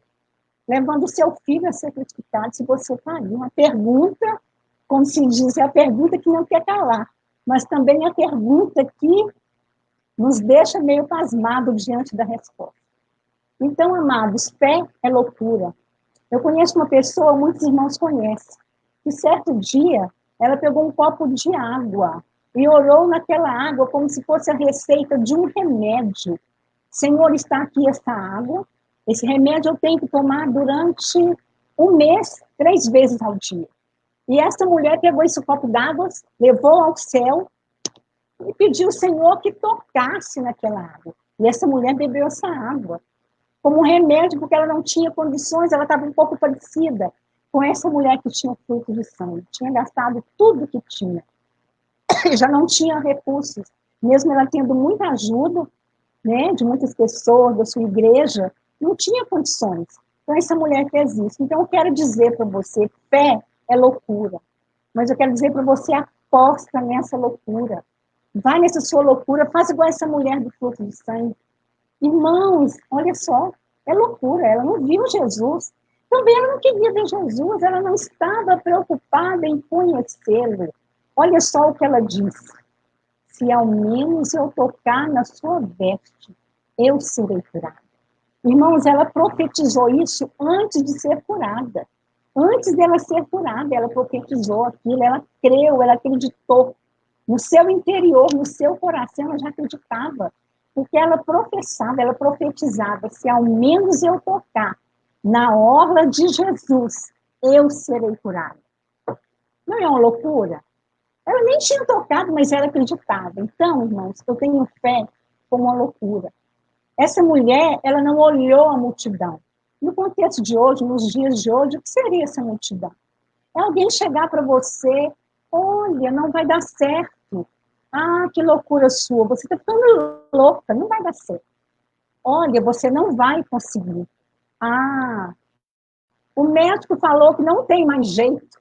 levando o seu filho a ser crucificado, se você faria. Uma pergunta, como se diz, é a pergunta que não quer calar, mas também é a pergunta que nos deixa meio pasmado diante da resposta. Então, amados, fé é loucura. Eu conheço uma pessoa, muitos irmãos conhecem, que certo dia ela pegou um copo de água e orou naquela água como se fosse a receita de um remédio. Senhor, está aqui essa água, esse remédio eu tenho que tomar durante um mês, 3 vezes ao dia. E essa mulher pegou esse copo d'água, levou ao céu e pediu ao Senhor que tocasse naquela água. E essa mulher bebeu essa água como um remédio, porque ela não tinha condições, ela estava um pouco parecida com essa mulher que tinha fluxo de sangue. Tinha gastado tudo que tinha. Já não tinha recursos. Mesmo ela tendo muita ajuda, né, de muitas pessoas, da sua igreja, não tinha condições. Então, essa mulher fez isso. Então, eu quero dizer para você, fé é loucura. Mas eu quero dizer para você, aposta nessa loucura. Vai nessa sua loucura, faz igual essa mulher do fluxo de sangue. Irmãos, olha só, é loucura. Ela não viu Jesus. Também ela não queria ver Jesus, ela não estava preocupada em conhecê-lo. Olha só o que ela disse. Se ao menos eu tocar na sua veste, eu serei curada. Irmãos, ela profetizou isso antes de ser curada. Antes dela ser curada, ela profetizou aquilo, ela creu, ela acreditou. No seu interior, no seu coração, ela já acreditava. Porque ela professava, ela profetizava, se ao menos eu tocar na orla de Jesus, eu serei curada. Não é uma loucura? Ela nem tinha tocado, mas ela acreditava. Então, irmãos, eu tenho fé como uma loucura. Essa mulher, ela não olhou a multidão. No contexto de hoje, nos dias de hoje, o que seria essa multidão? É alguém chegar para você, olha, não vai dar certo. Ah, que loucura sua, você está ficando louca, não vai dar certo. Olha, você não vai conseguir. Ah, o médico falou que não tem mais jeito.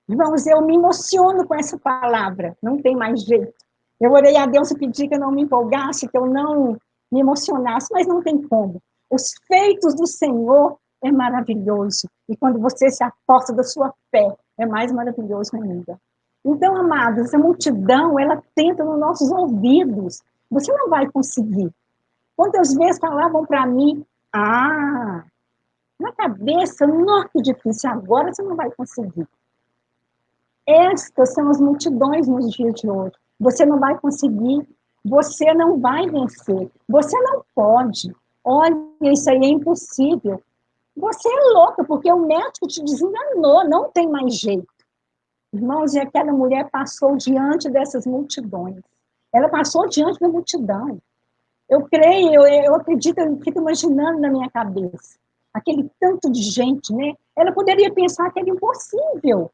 Irmãos, eu me emociono com essa palavra, não tem mais jeito. Eu orei a Deus e pedi que eu não me empolgasse, que eu não me emocionasse, mas não tem como. Os feitos do Senhor é maravilhoso. E quando você se aposta da sua fé, é mais maravilhoso ainda. Então, amados, essa multidão, ela tenta nos nossos ouvidos. Você não vai conseguir. Quantas vezes falavam para mim, na cabeça, nossa, que difícil, agora você não vai conseguir. Estas são as multidões nos dias de hoje. Você não vai conseguir, você não vai vencer, você não pode. Olha, isso aí é impossível. Você é louca, porque o médico te desenganou, não tem mais jeito. Irmãos, e aquela mulher passou diante dessas multidões. Ela passou diante da multidão. Eu creio, eu acredito, eu fico imaginando na minha cabeça. Aquele tanto de gente, né? Ela poderia pensar que era impossível.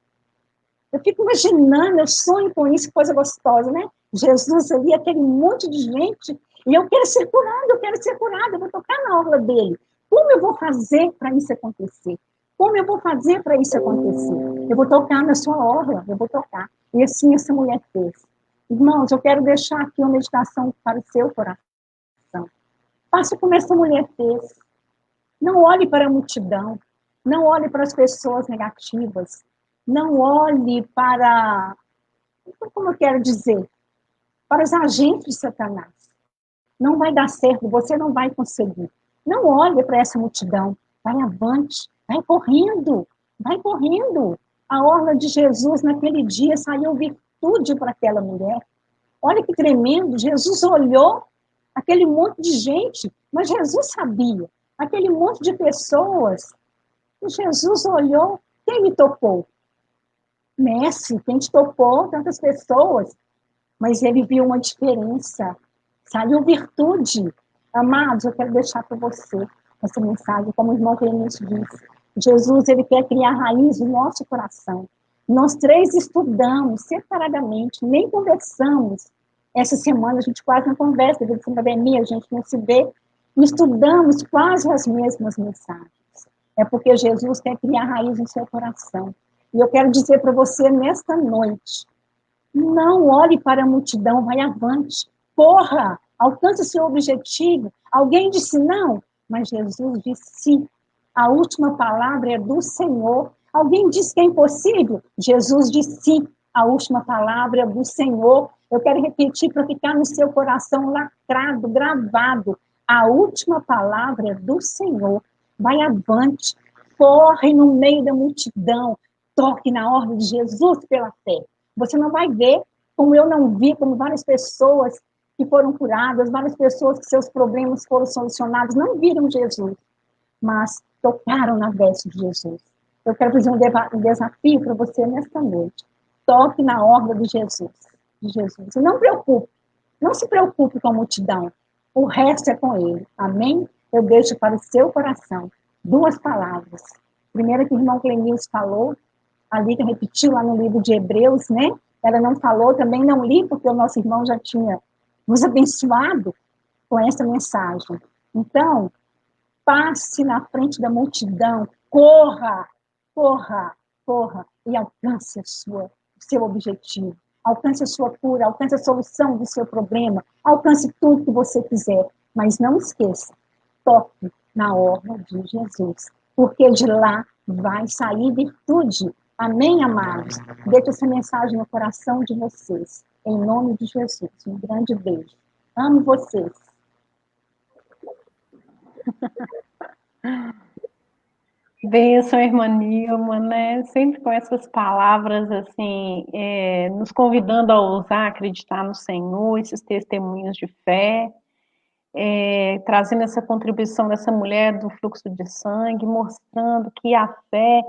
Eu fico imaginando, eu sonho com isso, coisa gostosa, né? Jesus ali, aquele monte de gente, e eu quero ser curada, eu vou tocar na orla dele. Como eu vou fazer para isso acontecer? Como eu vou fazer para isso acontecer? Eu vou tocar na sua orla, eu vou tocar. E assim essa mulher fez. Irmãos, eu quero deixar aqui uma meditação para o seu coração. Faça como essa mulher fez. Não olhe para a multidão, não olhe para as pessoas negativas, não olhe para, como eu quero dizer, para os agentes de Satanás. Não vai dar certo, você não vai conseguir. Não olhe para essa multidão, vai avante, vai correndo, vai correndo. A orla de Jesus naquele dia saiu virtude para aquela mulher. Olha que tremendo, Jesus olhou aquele monte de gente, mas Jesus sabia, aquele monte de pessoas, e Jesus olhou, quem me tocou? Mestre, quem te tocou? Tantas pessoas, mas ele viu uma diferença, saiu virtude. Amados, eu quero deixar para você essa mensagem, como o irmão Clemêncio disse, Jesus, ele quer criar raiz no nosso coração. Nós três estudamos separadamente, nem conversamos. Essa semana a gente quase não conversa, devido à pandemia, a gente não se vê. Estudamos quase as mesmas mensagens. É porque Jesus quer criar raiz no seu coração. E eu quero dizer para você nesta noite, não olhe para a multidão, vai avante, corra, alcance o seu objetivo. Alguém disse não, mas Jesus disse sim. A última palavra é do Senhor. Alguém disse que é impossível? Jesus disse sim. A última palavra é do Senhor. Eu quero repetir para ficar no seu coração lacrado, gravado. A última palavra é do Senhor. Vai avante, corre no meio da multidão, toque na ordem de Jesus pela fé. Você não vai ver, como eu não vi, como várias pessoas que foram curadas, várias pessoas que seus problemas foram solucionados, não viram Jesus, mas tocaram na veste de Jesus. Eu quero fazer um desafio para você nesta noite. Toque na ordem de Jesus. E não se preocupe com a multidão. O resto é com ele. Amém? Eu deixo para o seu coração 2 palavras. Primeira que o irmão Clemilson falou, a Lívia repetiu lá no livro de Hebreus, né? Ela não falou, também não li, porque o nosso irmão já tinha nos abençoado com essa mensagem. Então, passe na frente da multidão, corra, corra, corra, e alcance o seu objetivo. Alcance a sua cura, alcance a solução do seu problema, alcance tudo que você quiser. Mas não esqueça, toque na orla de Jesus, porque de lá vai sair virtude. Amém, amados? Deixe essa mensagem no coração de vocês. Em nome de Jesus. Um grande beijo. Amo vocês. Bênção, irmã Nilma, né? Sempre com essas palavras, assim, nos convidando a ousar acreditar no Senhor, esses testemunhos de fé, trazendo essa contribuição dessa mulher do fluxo de sangue, mostrando que a fé,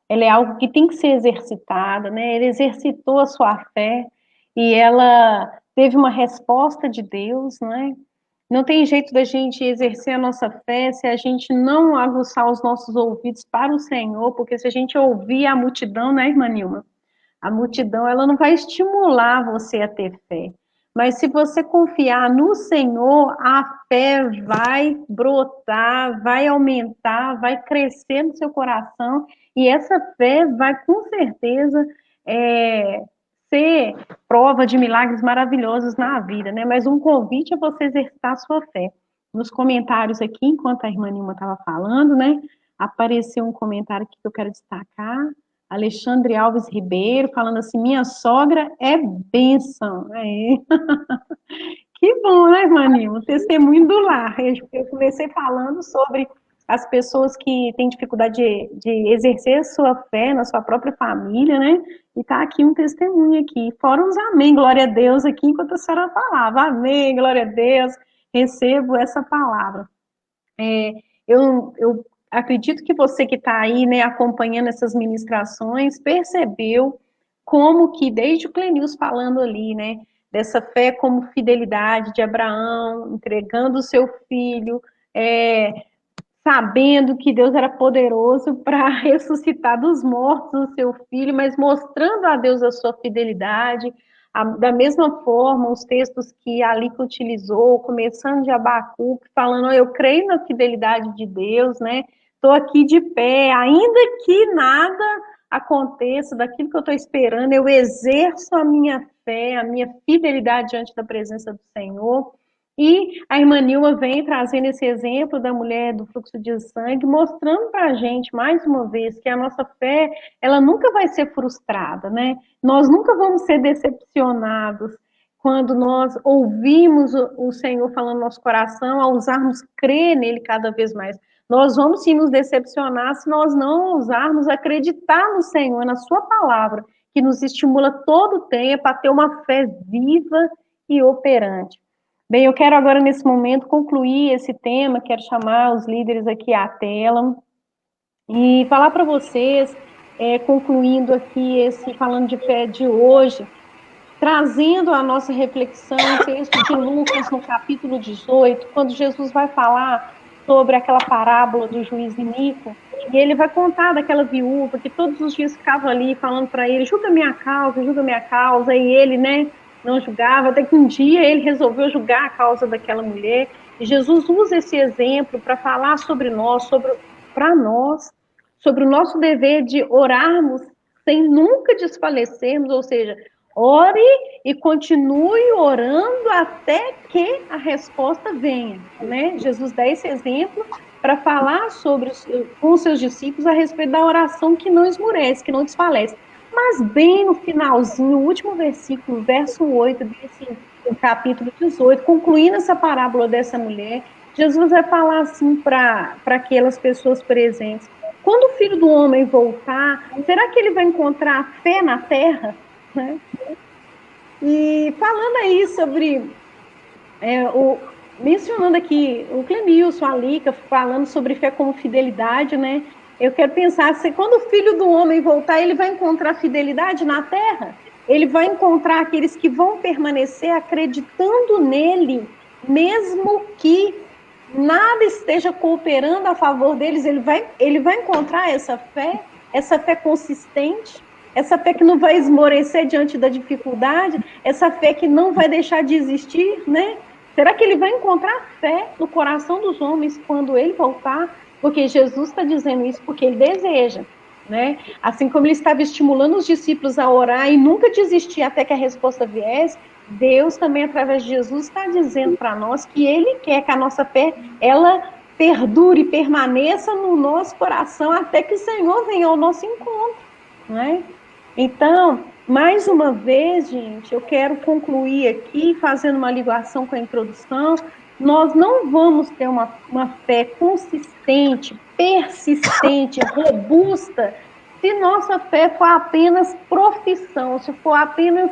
ela é algo que tem que ser exercitada, né? Ele exercitou a sua fé e ela teve uma resposta de Deus, né? Não tem jeito da gente exercer a nossa fé se a gente não aguçar os nossos ouvidos para o Senhor, porque se a gente ouvir a multidão, né, irmã Nilma? A multidão, ela não vai estimular você a ter fé. Mas se você confiar no Senhor, a fé vai brotar, vai aumentar, vai crescer no seu coração, e essa fé vai, com certeza, ser prova de milagres maravilhosos na vida, né? Mas um convite é você exercitar a sua fé. Nos comentários aqui, enquanto a irmã Nilma estava falando, né? Apareceu um comentário aqui que eu quero destacar. Alexandre Alves Ribeiro, falando assim, minha sogra é bênção. É. Que bom, né, irmã Nilma? Testemunho do lar. Eu comecei falando sobre as pessoas que têm dificuldade de exercer a sua fé na sua própria família, né? E tá aqui um testemunho aqui. Fora uns amém, glória a Deus, aqui, enquanto a senhora falava. Amém, glória a Deus, recebo essa palavra. Eu acredito que você que está aí, né, acompanhando essas ministrações, percebeu como que, desde o Clenils falando ali, né, dessa fé como fidelidade de Abraão, entregando o seu filho, sabendo que Deus era poderoso para ressuscitar dos mortos o seu filho, mas mostrando a Deus a sua fidelidade. Da mesma forma, os textos que a Alica utilizou, começando de Abacuque, falando, oh, eu creio na fidelidade de Deus, né? Estou aqui de pé, ainda que nada aconteça daquilo que eu estou esperando, eu exerço a minha fé, a minha fidelidade diante da presença do Senhor. E a irmã Nilma vem trazendo esse exemplo da mulher do fluxo de sangue, mostrando para a gente, mais uma vez, que a nossa fé, ela nunca vai ser frustrada, né? Nós nunca vamos ser decepcionados quando nós ouvimos o Senhor falando no nosso coração, ao usarmos crer nele cada vez mais. Nós vamos sim nos decepcionar se nós não ousarmos acreditar no Senhor, na sua palavra, que nos estimula todo o tempo a ter uma fé viva e operante. Bem, eu quero agora, nesse momento, concluir esse tema, quero chamar os líderes aqui à tela e falar para vocês, concluindo aqui falando de fé de hoje, trazendo a nossa reflexão, o texto de Lucas, no capítulo 18, quando Jesus vai falar sobre aquela parábola do juiz iníquo, e ele vai contar daquela viúva que todos os dias ficava ali falando para ele, julga minha causa, e ele, né, não julgava, até que um dia ele resolveu julgar a causa daquela mulher, e Jesus usa esse exemplo para falar sobre nós, sobre o nosso dever de orarmos sem nunca desfalecermos, ou seja, ore e continue orando até que a resposta venha, né? Jesus dá esse exemplo para falar com os seus discípulos a respeito da oração que não esmurece, que não desfalece. Mas bem no finalzinho, o último versículo, verso 8 desse capítulo 18, concluindo essa parábola dessa mulher, Jesus vai falar assim para aquelas pessoas presentes: quando o Filho do Homem voltar, será que ele vai encontrar fé na terra? Né? E falando aí sobre, mencionando aqui o Clenilson, a Alica, falando sobre fé como fidelidade, né? Eu quero pensar, se quando o Filho do Homem voltar, ele vai encontrar fidelidade na terra? Ele vai encontrar aqueles que vão permanecer acreditando nele, mesmo que nada esteja cooperando a favor deles, ele vai encontrar essa fé consistente, essa fé que não vai esmorecer diante da dificuldade, essa fé que não vai deixar de existir, né? Será que ele vai encontrar fé no coração dos homens quando ele voltar? Porque Jesus está dizendo isso porque ele deseja, né? Assim como ele estava estimulando os discípulos a orar e nunca desistir até que a resposta viesse, Deus também, através de Jesus, está dizendo para nós que ele quer que a nossa fé, ela perdure, permaneça no nosso coração até que o Senhor venha ao nosso encontro, né? Então, mais uma vez, gente, eu quero concluir aqui, fazendo uma ligação com a introdução. Nós não vamos ter uma fé consistente, persistente, robusta, se nossa fé for apenas profissão, se for apenas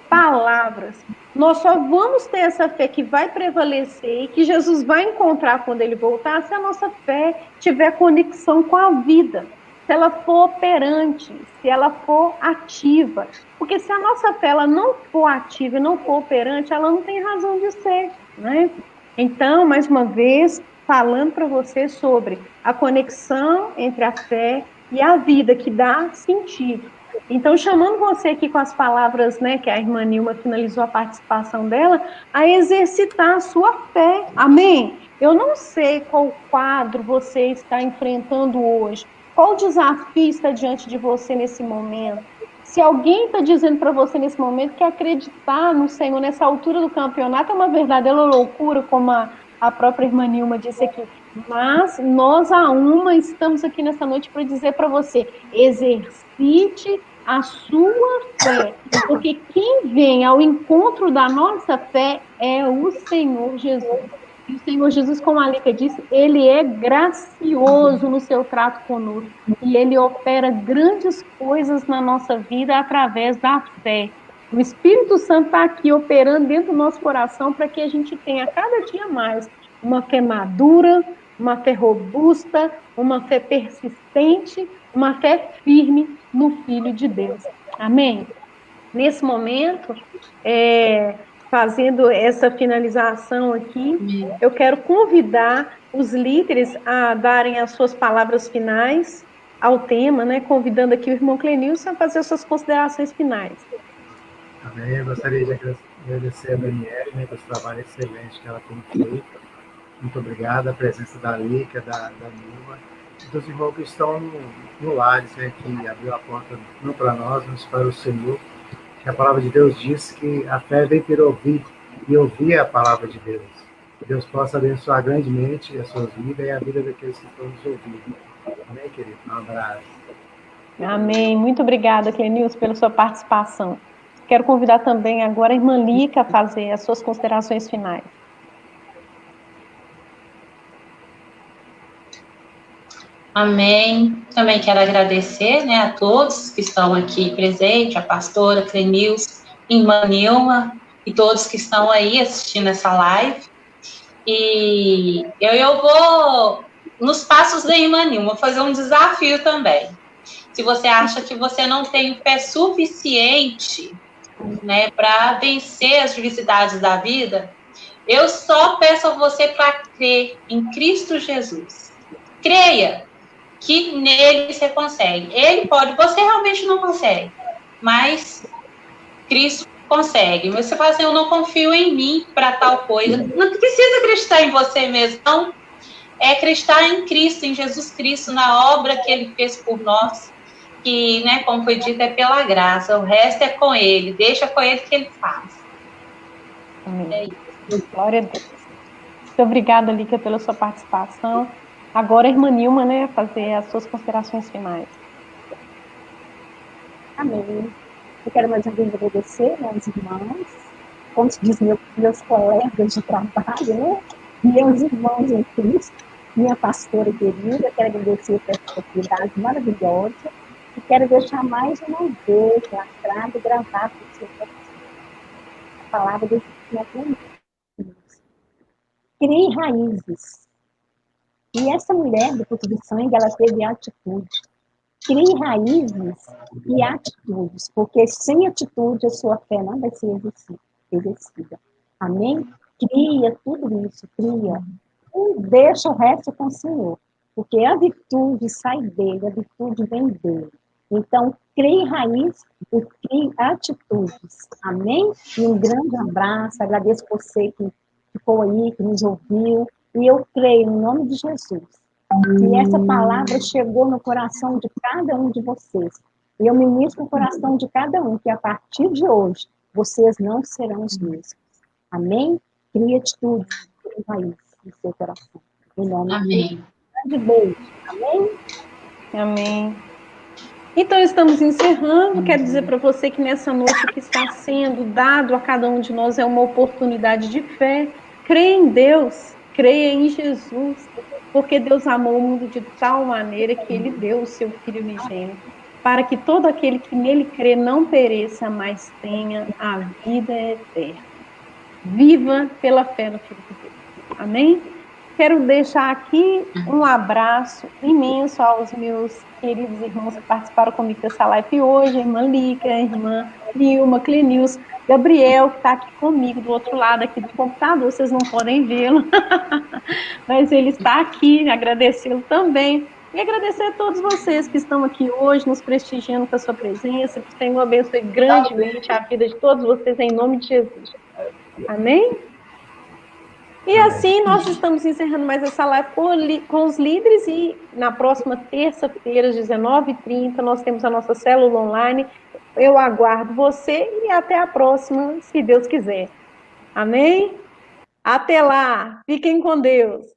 palavras. Nós só vamos ter essa fé que vai prevalecer e que Jesus vai encontrar quando ele voltar, se a nossa fé tiver conexão com a vida, se ela for operante, se ela for ativa. Porque se a nossa fé ela não for ativa e não for operante, ela não tem razão de ser, né? Então, mais uma vez, falando para você sobre a conexão entre a fé e a vida, que dá sentido. Então, chamando você aqui com as palavras, né, que a irmã Nilma finalizou a participação dela, a exercitar a sua fé. Amém? Eu não sei qual quadro você está enfrentando hoje, qual desafio está diante de você nesse momento. Se alguém está dizendo para você nesse momento que acreditar no Senhor nessa altura do campeonato é uma verdadeira loucura, como a própria irmã Nilma disse aqui. Mas nós, a uma, estamos aqui nessa noite para dizer para você: exercite a sua fé, porque quem vem ao encontro da nossa fé é o Senhor Jesus. E o Senhor Jesus, como a Lica disse, ele é gracioso no seu trato conosco. E ele opera grandes coisas na nossa vida através da fé. O Espírito Santo está aqui operando dentro do nosso coração para que a gente tenha cada dia mais uma fé madura, uma fé robusta, uma fé persistente, uma fé firme no Filho de Deus. Amém? Nesse momento, fazendo essa finalização aqui, eu quero convidar os líderes a darem as suas palavras finais ao tema, né? Convidando aqui o irmão Clenilson a fazer as suas considerações finais. Amém. Eu gostaria de agradecer a Daniela, né, pelo trabalho excelente que ela tem feito. Muito obrigado. A presença da Lica, da Nilma, e dos irmãos que estão no Lares, né, que abriu a porta não para nós, mas para o Senhor. Que a palavra de Deus diz que a fé vem por ouvir, e ouvir a palavra de Deus. Que Deus possa abençoar grandemente a sua vida e a vida daqueles que estão nos ouvindo. Amém, querido? Um abraço. Amém. Muito obrigada, Clenilson, pela sua participação. Quero convidar também agora a irmã Lica a fazer as suas considerações finais. Amém. Também quero agradecer, né, a todos que estão aqui presentes, a pastora Clenilson, irmã Nilma e todos que estão aí assistindo essa live. E eu vou, nos passos da irmã Nilma, fazer um desafio também. Se você acha que você não tem fé suficiente, né, para vencer as dificuldades da vida, eu só peço a você para crer em Cristo Jesus. Creia que nele você consegue. Ele pode, você realmente não consegue, mas Cristo consegue. Você fala assim, eu não confio em mim para tal coisa. Não precisa acreditar em você mesmo, não. É acreditar em Cristo, em Jesus Cristo, na obra que ele fez por nós, que, né, como foi dito, é pela graça. O resto é com ele. Deixa com ele que ele faz. Amém. É isso. Glória a Deus. Muito obrigada, Lica, pela sua participação. Agora a irmã Nilma, né, fazer as suas considerações finais. Amém. Eu quero mais uma vez agradecer, né, aos irmãos, como se diz, meus colegas de trabalho, né, meus irmãos em Cristo, minha pastora querida. Quero agradecer por essa oportunidade maravilhosa e quero deixar mais uma vez lacrado e gravado no seu coração a palavra do Senhor. Crie raízes. E essa mulher do culto de sangue, ela teve atitude. Crie raízes e atitudes, porque sem atitude a sua fé não vai ser exercida. Amém? Cria tudo isso, cria. E deixa o resto com o Senhor, porque a virtude sai dele, a virtude vem dele. Então, crie raiz e crie atitudes. Amém? E um grande abraço, agradeço você que ficou aí, que nos ouviu. E eu creio, em nome de Jesus, que essa palavra chegou no coração de cada um de vocês. E eu ministro no coração de cada um, que a partir de hoje, vocês não serão os mesmos. Amém? Crie atitude, crie raiz no seu coração. Em nome de Jesus. Um grande beijo. Amém? Amém. Então, estamos encerrando. Quero dizer para você que nessa noite que está sendo dado a cada um de nós é uma oportunidade de fé. Creia em Deus. Creia em Jesus, porque Deus amou o mundo de tal maneira que ele deu o seu Filho unigênito, para que todo aquele que nele crê não pereça, mas tenha a vida eterna. Viva pela fé no Filho de Deus. Amém? Quero deixar aqui um abraço imenso aos meus queridos irmãos que participaram comigo dessa live hoje, a irmã Líca, a irmã Nilma, Clenils, Gabriel, que está aqui comigo do outro lado aqui do computador, vocês não podem vê-lo, mas ele está aqui, agradecê-lo também. E agradecer a todos vocês que estão aqui hoje, nos prestigiando com a sua presença, que o Senhor abençoe grandemente a vida de todos vocês, em nome de Jesus. Amém? E assim, nós estamos encerrando mais essa live com os líderes e na próxima terça-feira, às 19h30, nós temos a nossa célula online. Eu aguardo você e até a próxima, se Deus quiser. Amém? Até lá! Fiquem com Deus!